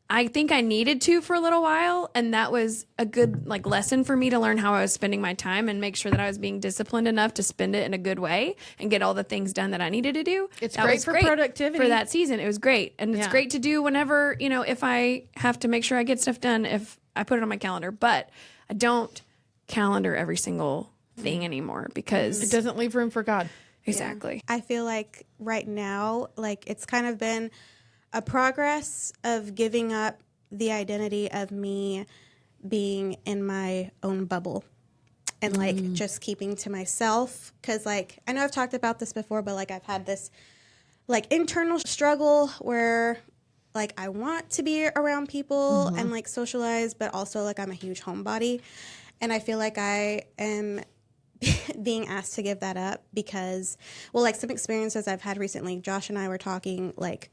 Speaker 2: I think I needed to for a little while, and that was a good like lesson for me to learn how I was spending my time and make sure that I was being disciplined enough to spend it in a good way and get all the things done that I needed to do.
Speaker 5: It's
Speaker 2: That
Speaker 5: great
Speaker 2: was
Speaker 5: for productivity.
Speaker 2: for that season. It was great, and it's
Speaker 5: Yeah.
Speaker 2: great to do whenever, you know, if I have to make sure I get stuff done, if I put it on my calendar. But I don't calendar every single thing anymore because
Speaker 5: It doesn't leave room for God.
Speaker 2: exactly.
Speaker 4: I feel like right now, like it's kind of been a progress of giving up the identity of me being in my own bubble and like just keeping to myself. Cause like, I know I've talked about this before, but like I've had this like internal struggle where like I want to be around people and like socialize, but also like I'm a huge homebody. And I feel like I am being asked to give that up because, well, like some experiences I've had recently, Josh and I were talking like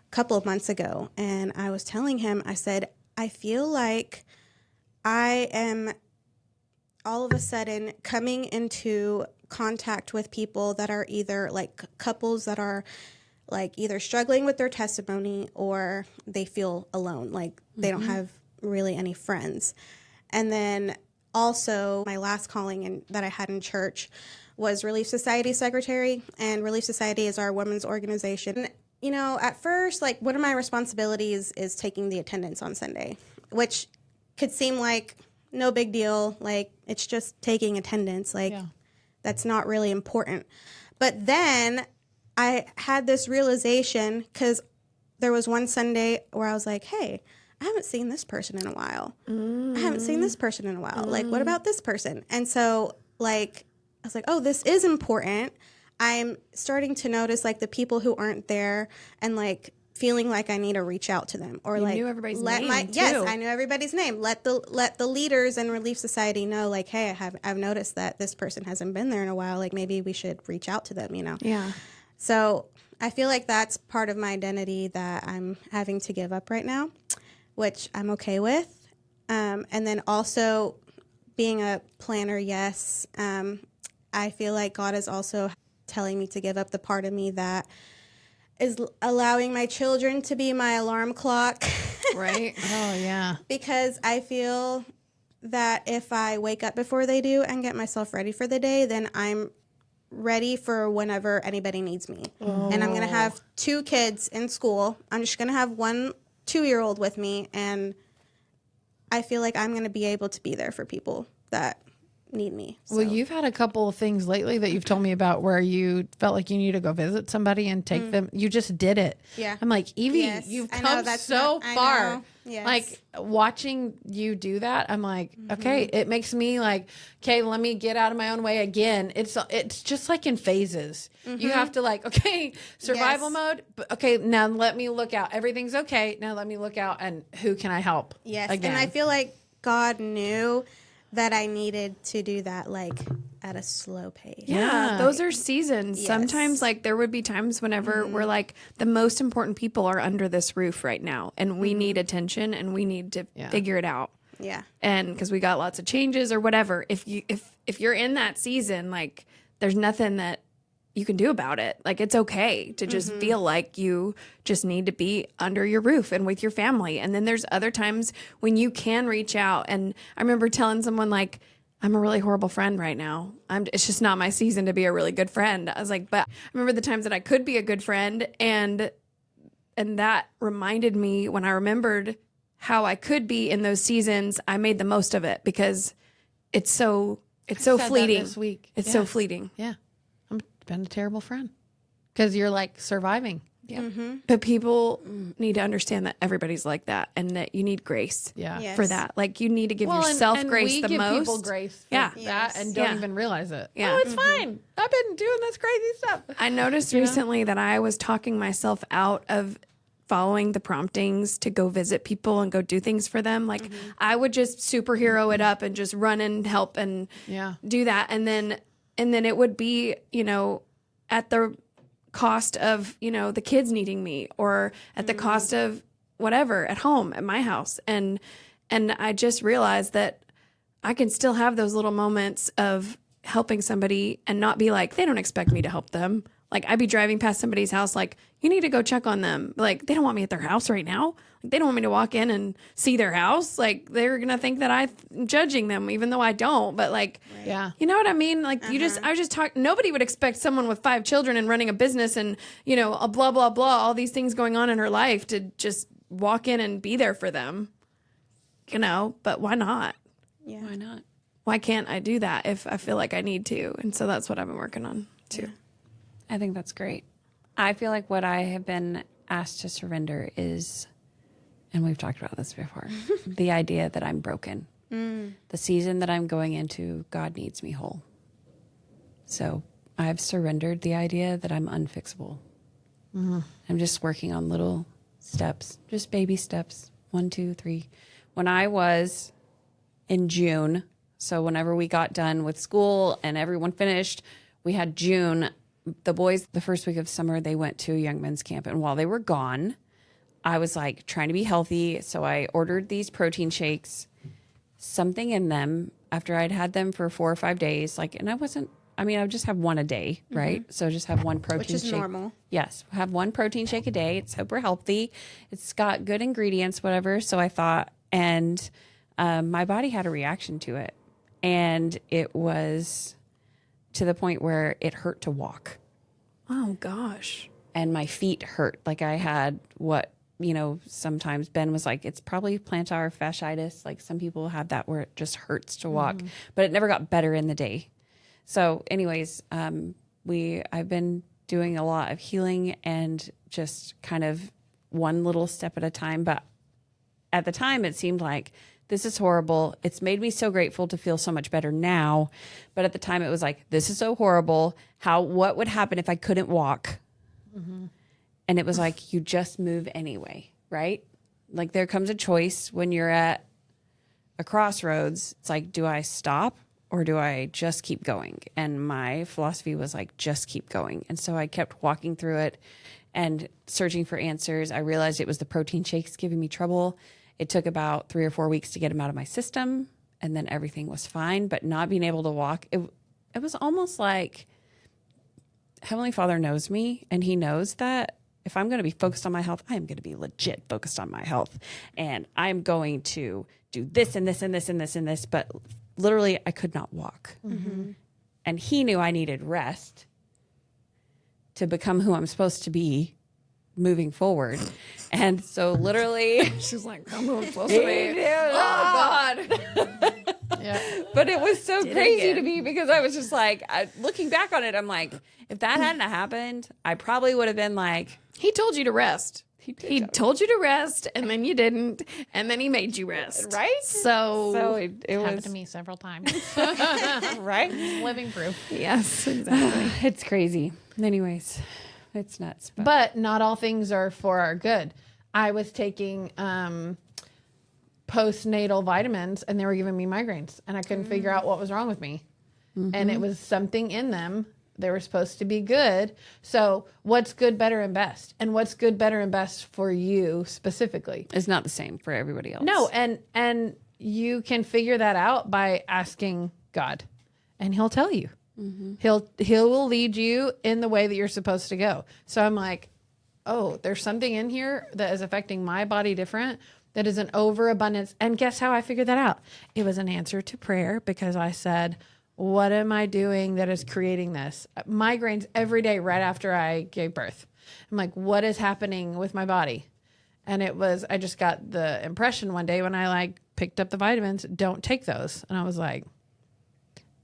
Speaker 4: a couple of months ago, and I was telling him, I said, I feel like I am all of a sudden coming into contact with people that are either like couples that are like either struggling with their testimony or they feel alone, like they don't have really any friends. And then also my last calling that I had in church was Relief Society secretary, and Relief Society is our women's organization. You know, at first, like one of my responsibilities is taking the attendance on Sunday, which could seem like no big deal. Like it's just taking attendance. Like that's not really important. But then I had this realization because there was one Sunday where I was like, hey, I haven't seen this person in a while. I haven't seen this person in a while. Like, what about this person? And so, like, I was like, oh, this is important. I'm starting to notice, like, the people who aren't there and, like, feeling like I need to reach out to them. Or,
Speaker 2: You
Speaker 4: like,
Speaker 2: knew everybody's
Speaker 4: let
Speaker 2: name,
Speaker 4: Yes,
Speaker 2: too.
Speaker 4: I knew everybody's name. Let the leaders in Relief Society know, like, hey, I've noticed that this person hasn't been there in a while. Like, maybe we should reach out to them, you know?
Speaker 2: Yeah.
Speaker 4: So I feel like that's part of my identity that I'm having to give up right now, which I'm okay with. And then also being a planner, yes. I feel like God is also telling me to give up the part of me that is allowing my children to be my alarm clock.
Speaker 2: Right.
Speaker 5: Oh, yeah.
Speaker 4: Because I feel that if I wake up before they do and get myself ready for the day, then I'm ready for whenever anybody needs me. And I'm going to have 2 kids in school. I'm just going to have one 2-year-old with me, and I feel like I'm going to be able to be there for people that need me. So.
Speaker 5: Well, you've had a couple of things lately that you've told me about where you felt like you need to go visit somebody and take them. You just did it.
Speaker 4: Yeah.
Speaker 5: I'm like, Evie,
Speaker 4: Yes.
Speaker 5: you've
Speaker 4: I know,
Speaker 5: come
Speaker 4: that's
Speaker 5: so
Speaker 4: not- I
Speaker 5: far.
Speaker 4: know. Yes.
Speaker 5: Like watching you do that, I'm like, okay, it makes me like, okay, let me get out of my own way again. It's just like in phases. You have to like, okay, survival
Speaker 4: Yes.
Speaker 5: mode. But okay, now let me look out. Everything's okay. Now let me look out and who can I help?
Speaker 4: Yes.
Speaker 5: Again.
Speaker 4: And I feel like God knew that I needed to do that, like, at a slow pace.
Speaker 2: Yeah, those are seasons.
Speaker 4: Yes.
Speaker 2: Sometimes, like, there would be times whenever we're like, the most important people are under this roof right now, and we need attention, and we need to figure it out.
Speaker 4: Yeah.
Speaker 2: And because we got lots of changes or whatever, if you're in that season, like, there's nothing that you can do about it. Like, it's okay to just feel like you just need to be under your roof and with your family. And then there's other times when you can reach out. And I remember telling someone, like, I'm a really horrible friend right now. It's just not my season to be a really good friend. I was like, but I remember the times that I could be a good friend, and that reminded me, when I remembered how I could be in those seasons, I made the most of it, because it's so
Speaker 5: said that
Speaker 2: fleeting.
Speaker 5: this week.
Speaker 2: It's
Speaker 5: Yeah.
Speaker 2: so fleeting.
Speaker 5: Yeah. I'm been a terrible friend because you're like surviving.
Speaker 2: Yeah. But people need to understand that everybody's like that, and that you need grace
Speaker 5: Yeah.
Speaker 4: Yes.
Speaker 2: for that. Like, you need to give
Speaker 5: Well,
Speaker 2: yourself
Speaker 5: and
Speaker 2: grace
Speaker 5: we
Speaker 2: the
Speaker 5: give
Speaker 2: most.
Speaker 5: people grace for
Speaker 2: Yeah.
Speaker 5: that
Speaker 4: Yes.
Speaker 5: and don't
Speaker 2: Yeah.
Speaker 5: even realize it.
Speaker 2: Yeah.
Speaker 5: Oh, it's fine. I've been doing this crazy stuff.
Speaker 2: I noticed recently that I was talking myself out of following the promptings to go visit people and go do things for them. Like, I would just superhero it up and just run and help and
Speaker 5: Yeah.
Speaker 2: do that. And then it would be, at the cost of, the kids needing me, or at the cost of whatever at home, at my house. And I just realized that I can still have those little moments of, helping somebody and not be like, they don't expect me to help them. Like I'd be driving past somebody's house, like, you need to go check on them. Like they don't want me at their house right now. Like they don't want me to walk in and see their house. Like they're going to think that I'm judging them, even though I don't. But like,
Speaker 5: Yeah.
Speaker 2: you know what I mean? Like I was just talking, nobody would expect someone with 5 children and running a business and, you know, a blah, blah, blah, all these things going on in her life to just walk in and be there for them, you know, but why not?
Speaker 4: Yeah.
Speaker 1: Why not?
Speaker 2: Why can't I do that if I feel like I need to? And so that's what I've been working on too.
Speaker 1: I think that's great. I feel like what I have been asked to surrender is, and we've talked about this before, the idea that I'm broken. The season that I'm going into, God needs me whole. So I've surrendered the idea that I'm unfixable. I'm just working on little steps, just baby steps. 1, 2, 3. When I was in June, so whenever we got done with school and everyone finished, we had June. The boys, the first week of summer, they went to a young men's camp. And while they were gone, I was like trying to be healthy. So I ordered these protein shakes, something in them after I'd had them for 4 or 5 days. Like, and I would just have one a day, right? So just have one protein
Speaker 4: Which is
Speaker 1: shake.
Speaker 4: normal.
Speaker 1: Yes. Have one protein shake a day. It's super healthy. It's got good ingredients, whatever. So I thought, and my body had a reaction to it. And it was to the point where it hurt to walk.
Speaker 2: Oh gosh.
Speaker 1: And my feet hurt. Like I had what, you know, sometimes Ben was like, it's probably plantar fasciitis. Like some people have that where it just hurts to walk, but it never got better in the day. So anyways, I've been doing a lot of healing and just kind of one little step at a time. But at the time it seemed like this is horrible. It's made me so grateful to feel so much better now. But at the time it was like, this is so horrible. What would happen if I couldn't walk? And it was like, you just move anyway, right? Like there comes a choice when you're at a crossroads. It's like, do I stop or do I just keep going? And my philosophy was like, just keep going. And so I kept walking through it and searching for answers. I realized it was the protein shakes giving me trouble. It took about 3 or 4 weeks to get them out of my system, and then everything was fine. But not being able to walk, it was almost like Heavenly Father knows me, and He knows that if I'm going to be focused on my health, I am going to be legit focused on my health, and I'm going to do this and this and this and this and this. But literally, I could not walk, and He knew I needed rest to become who I'm supposed to be moving forward. And so literally
Speaker 2: She's like, I'm supposed to be.
Speaker 1: oh
Speaker 2: God.
Speaker 5: Yeah.
Speaker 1: but it was so
Speaker 2: Did it
Speaker 1: crazy to
Speaker 2: again.
Speaker 1: me because I was just like, looking back on it, I'm like, if that hadn't happened, I probably would have been like,
Speaker 2: He told you to rest.
Speaker 1: He did
Speaker 2: He
Speaker 1: tell me.
Speaker 2: told you to rest, and then you didn't, and then he made you rest.
Speaker 1: Right?
Speaker 2: So,
Speaker 1: so it
Speaker 5: Happened
Speaker 1: was
Speaker 5: to me several times.
Speaker 1: right.
Speaker 5: Living proof.
Speaker 2: yes, exactly.
Speaker 1: It's crazy. Anyways, it's nuts.
Speaker 5: But not all things are for our good. I was taking postnatal vitamins and they were giving me migraines and I couldn't figure out what was wrong with me. And it was something in them. They were supposed to be good. So what's good, better, and best? And what's good, better, and best for you specifically?
Speaker 1: It's not the same for everybody else.
Speaker 5: No, and you can figure that out by asking God, and He'll tell you. He will lead you in the way that you're supposed to go. So I'm like, oh, there's something in here that is affecting my body different. That is an overabundance. And guess how I figured that out? It was an answer to prayer because I said, what am I doing that is creating this? Migraines every day right after I gave birth. I'm like, what is happening with my body? And it was, I just got the impression one day when I like picked up the vitamins, don't take those. And I was like,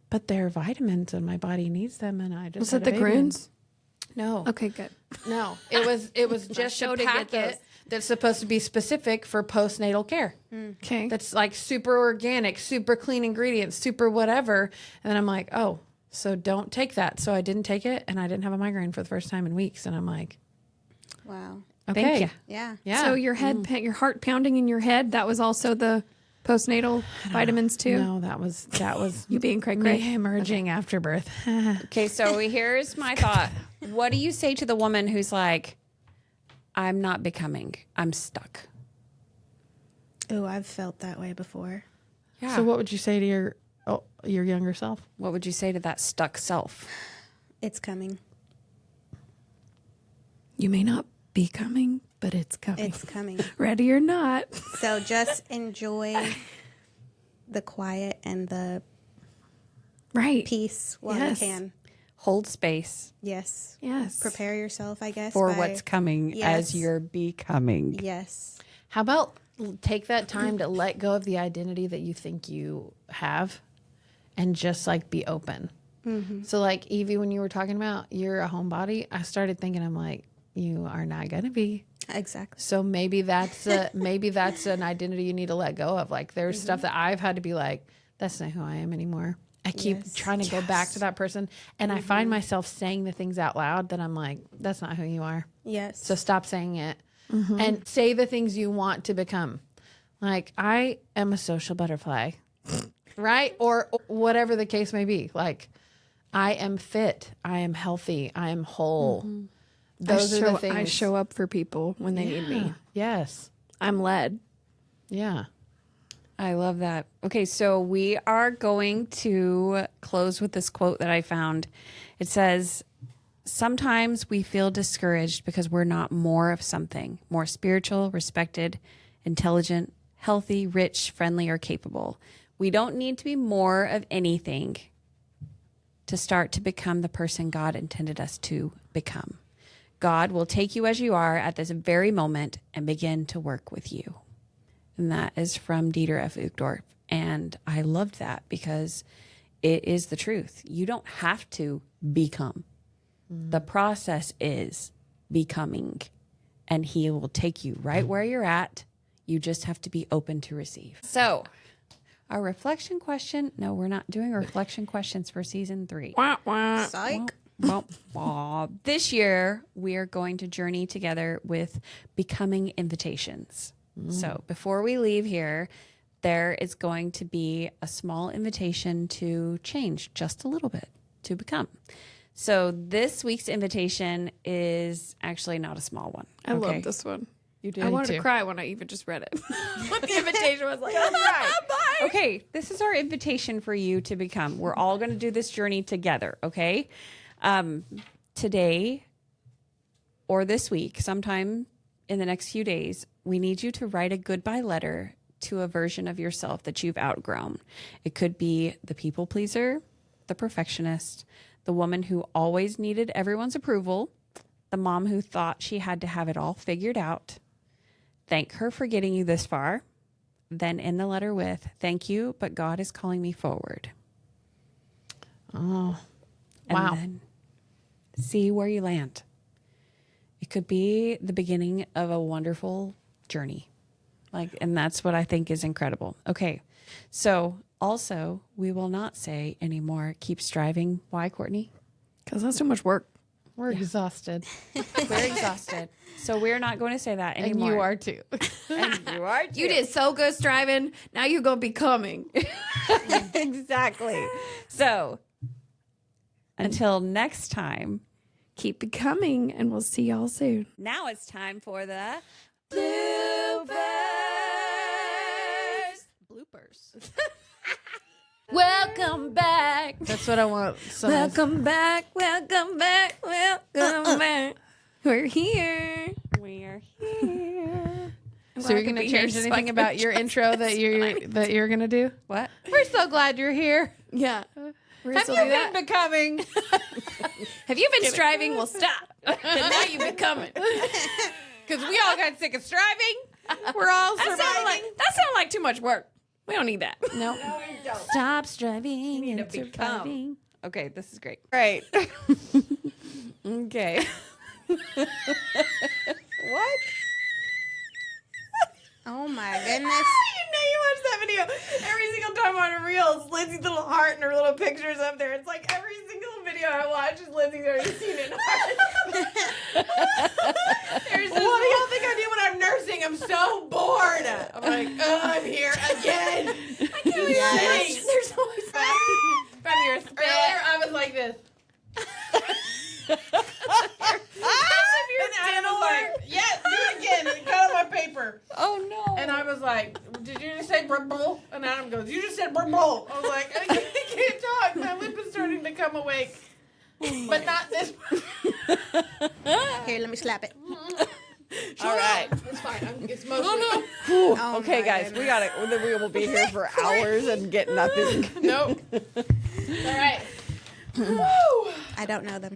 Speaker 5: but they're vitamins and my body needs them. And I just
Speaker 2: Was
Speaker 5: had
Speaker 2: it
Speaker 5: a
Speaker 2: the
Speaker 5: baby.
Speaker 2: Croons?
Speaker 5: No.
Speaker 2: Okay, good.
Speaker 5: No, it was just
Speaker 2: show
Speaker 5: a
Speaker 2: to get
Speaker 5: packet
Speaker 2: those.
Speaker 5: that's supposed to be specific for postnatal care.
Speaker 2: Okay.
Speaker 5: That's like super organic, super clean ingredients, super whatever. And then I'm like, oh, so don't take that. So I didn't take it, and I didn't have a migraine for the first time in weeks. And I'm like,
Speaker 4: Wow.
Speaker 5: okay,
Speaker 1: Thank you.
Speaker 4: Yeah.
Speaker 5: yeah.
Speaker 2: So your head, your heart pounding in your head, that was also the postnatal vitamins too?
Speaker 5: no, that was
Speaker 2: You being cray
Speaker 5: me
Speaker 2: cray?
Speaker 5: emerging after birth.
Speaker 1: Okay, so here's my thought. What do you say to the woman who's like, I'm not becoming, I'm stuck?
Speaker 4: Oh, I've felt that way before.
Speaker 1: Yeah.
Speaker 5: So what would you say to your your younger self?
Speaker 1: What would you say to that stuck self?
Speaker 4: It's coming.
Speaker 2: You may not be coming, but it's coming.
Speaker 4: It's coming.
Speaker 2: Ready or not.
Speaker 4: So just enjoy the quiet and the
Speaker 2: Right.
Speaker 4: peace while
Speaker 2: Yes.
Speaker 4: you can.
Speaker 1: Hold space
Speaker 4: Yes.
Speaker 2: Yes.
Speaker 4: Prepare yourself, I guess.
Speaker 1: for
Speaker 4: by-
Speaker 1: what's coming as
Speaker 4: Yes.
Speaker 1: you're becoming.
Speaker 4: Yes.
Speaker 5: How about take that time to let go of the identity that you think you have and just like be open. So like Evie, when you were talking about you're a homebody, I started thinking, I'm like, you are not going to be.
Speaker 4: Exactly.
Speaker 5: So maybe that's an identity you need to let go of. Like there's stuff that I've had to be like, that's not who I am anymore. I keep
Speaker 4: Yes.
Speaker 5: trying to go back to that person. And I find myself saying the things out loud that I'm like, that's not who you are.
Speaker 4: Yes.
Speaker 5: So stop saying it and say the things you want to become. Like, I am a social butterfly, right? Or whatever the case may be. Like, I am fit. I am healthy. I am whole. Those are the things.
Speaker 2: I show up for people when they need me.
Speaker 5: Yes.
Speaker 2: I'm led.
Speaker 5: Yeah.
Speaker 1: I love that. Okay, so we are going to close with this quote that I found. It says, sometimes we feel discouraged because we're not more of something, more spiritual, respected, intelligent, healthy, rich, friendly, or capable. We don't need to be more of anything to start to become the person God intended us to become. God will take you as you are at this very moment and begin to work with you. And that is from Dieter F. Uchtdorf. And I loved that because it is the truth. You don't have to become. The process is becoming. And he will take you right where you're at. You just have to be open to receive. So, our reflection question. No, we're not doing reflection questions for season 3.
Speaker 2: Wah, wah.
Speaker 4: Psych.
Speaker 1: This year, we are going to journey together with becoming invitations. So before we leave here, there is going to be a small invitation to change just a little bit, to become. So this week's invitation is actually not a small one.
Speaker 2: I love this one.
Speaker 5: You did.
Speaker 2: I wanted to cry when I even just read it. What the invitation was like, all right, bye.
Speaker 1: Okay, this is our invitation for you to become. We're all going to do this journey together, okay? Today or this week, sometime in the next few days, we need you to write a goodbye letter to a version of yourself that you've outgrown. It could be the people pleaser, the perfectionist, the woman who always needed everyone's approval, the mom who thought she had to have it all figured out. Thank her for getting you this far. Then end the letter with, thank you, but God is calling me forward.
Speaker 5: Oh,
Speaker 1: And
Speaker 5: wow.
Speaker 1: then see where you land. It could be the beginning of a wonderful journey. And that's what I think is incredible. Okay. So also, we will not say anymore, keep striving. Why, Courtney?
Speaker 2: Because that's too much work.
Speaker 5: We're exhausted.
Speaker 1: We're exhausted. So we're not going to say that
Speaker 5: And
Speaker 1: anymore.
Speaker 5: you are too.
Speaker 1: And you are too.
Speaker 2: You did so good striving. Now you're going to be coming.
Speaker 1: Exactly. So until next time,
Speaker 2: Keep becoming, and we'll see y'all soon.
Speaker 1: now it's time for the bloopers.
Speaker 5: Bloopers. Welcome back. That's what I want.
Speaker 2: Welcome back, welcome back, welcome back. We're here.
Speaker 1: We are here.
Speaker 5: So you're going to change anything about your intro that you're going to do?
Speaker 1: What?
Speaker 5: We're so glad you're here.
Speaker 2: Yeah. We're
Speaker 5: Have
Speaker 2: still
Speaker 5: you
Speaker 2: do that.
Speaker 5: been becoming?
Speaker 2: Have you been striving? Well, stop. 'Cause now you've been coming.
Speaker 5: Because we all got sick of striving. We're all
Speaker 2: That
Speaker 5: surviving.
Speaker 2: sounded like too much work. We don't need that.
Speaker 1: No. Stop striving
Speaker 3: need to
Speaker 1: and
Speaker 3: become.
Speaker 1: surviving. Okay, this is great. Right. Okay. What?
Speaker 4: Oh my goodness.
Speaker 2: You know you watch that video every single time on Reels. Lindsay's little heart and her little pictures up there. It's like every single video I watch is Lindsay's already seen it. There's this
Speaker 3: What do y'all think I do when I'm nursing? I'm so bored. I'm like, oh, I'm here again.
Speaker 4: Yes.
Speaker 2: There's always
Speaker 3: From your spit. Earlier, I was like this. And Anna was like, yes, do it again. And cut on my paper.
Speaker 1: Oh no.
Speaker 3: And I was like, did you just say brumble? And Adam goes, you just said brumble. I was like, I can't talk. My lip is starting to come awake. But not this one.
Speaker 4: Here, let me slap it.
Speaker 1: All right.
Speaker 3: It's fine. It's mostly.
Speaker 4: Oh
Speaker 1: Okay,
Speaker 4: my
Speaker 1: guys, we got it. We will be here for hours and get nothing.
Speaker 3: Nope. All right. Woo.
Speaker 4: I don't know them.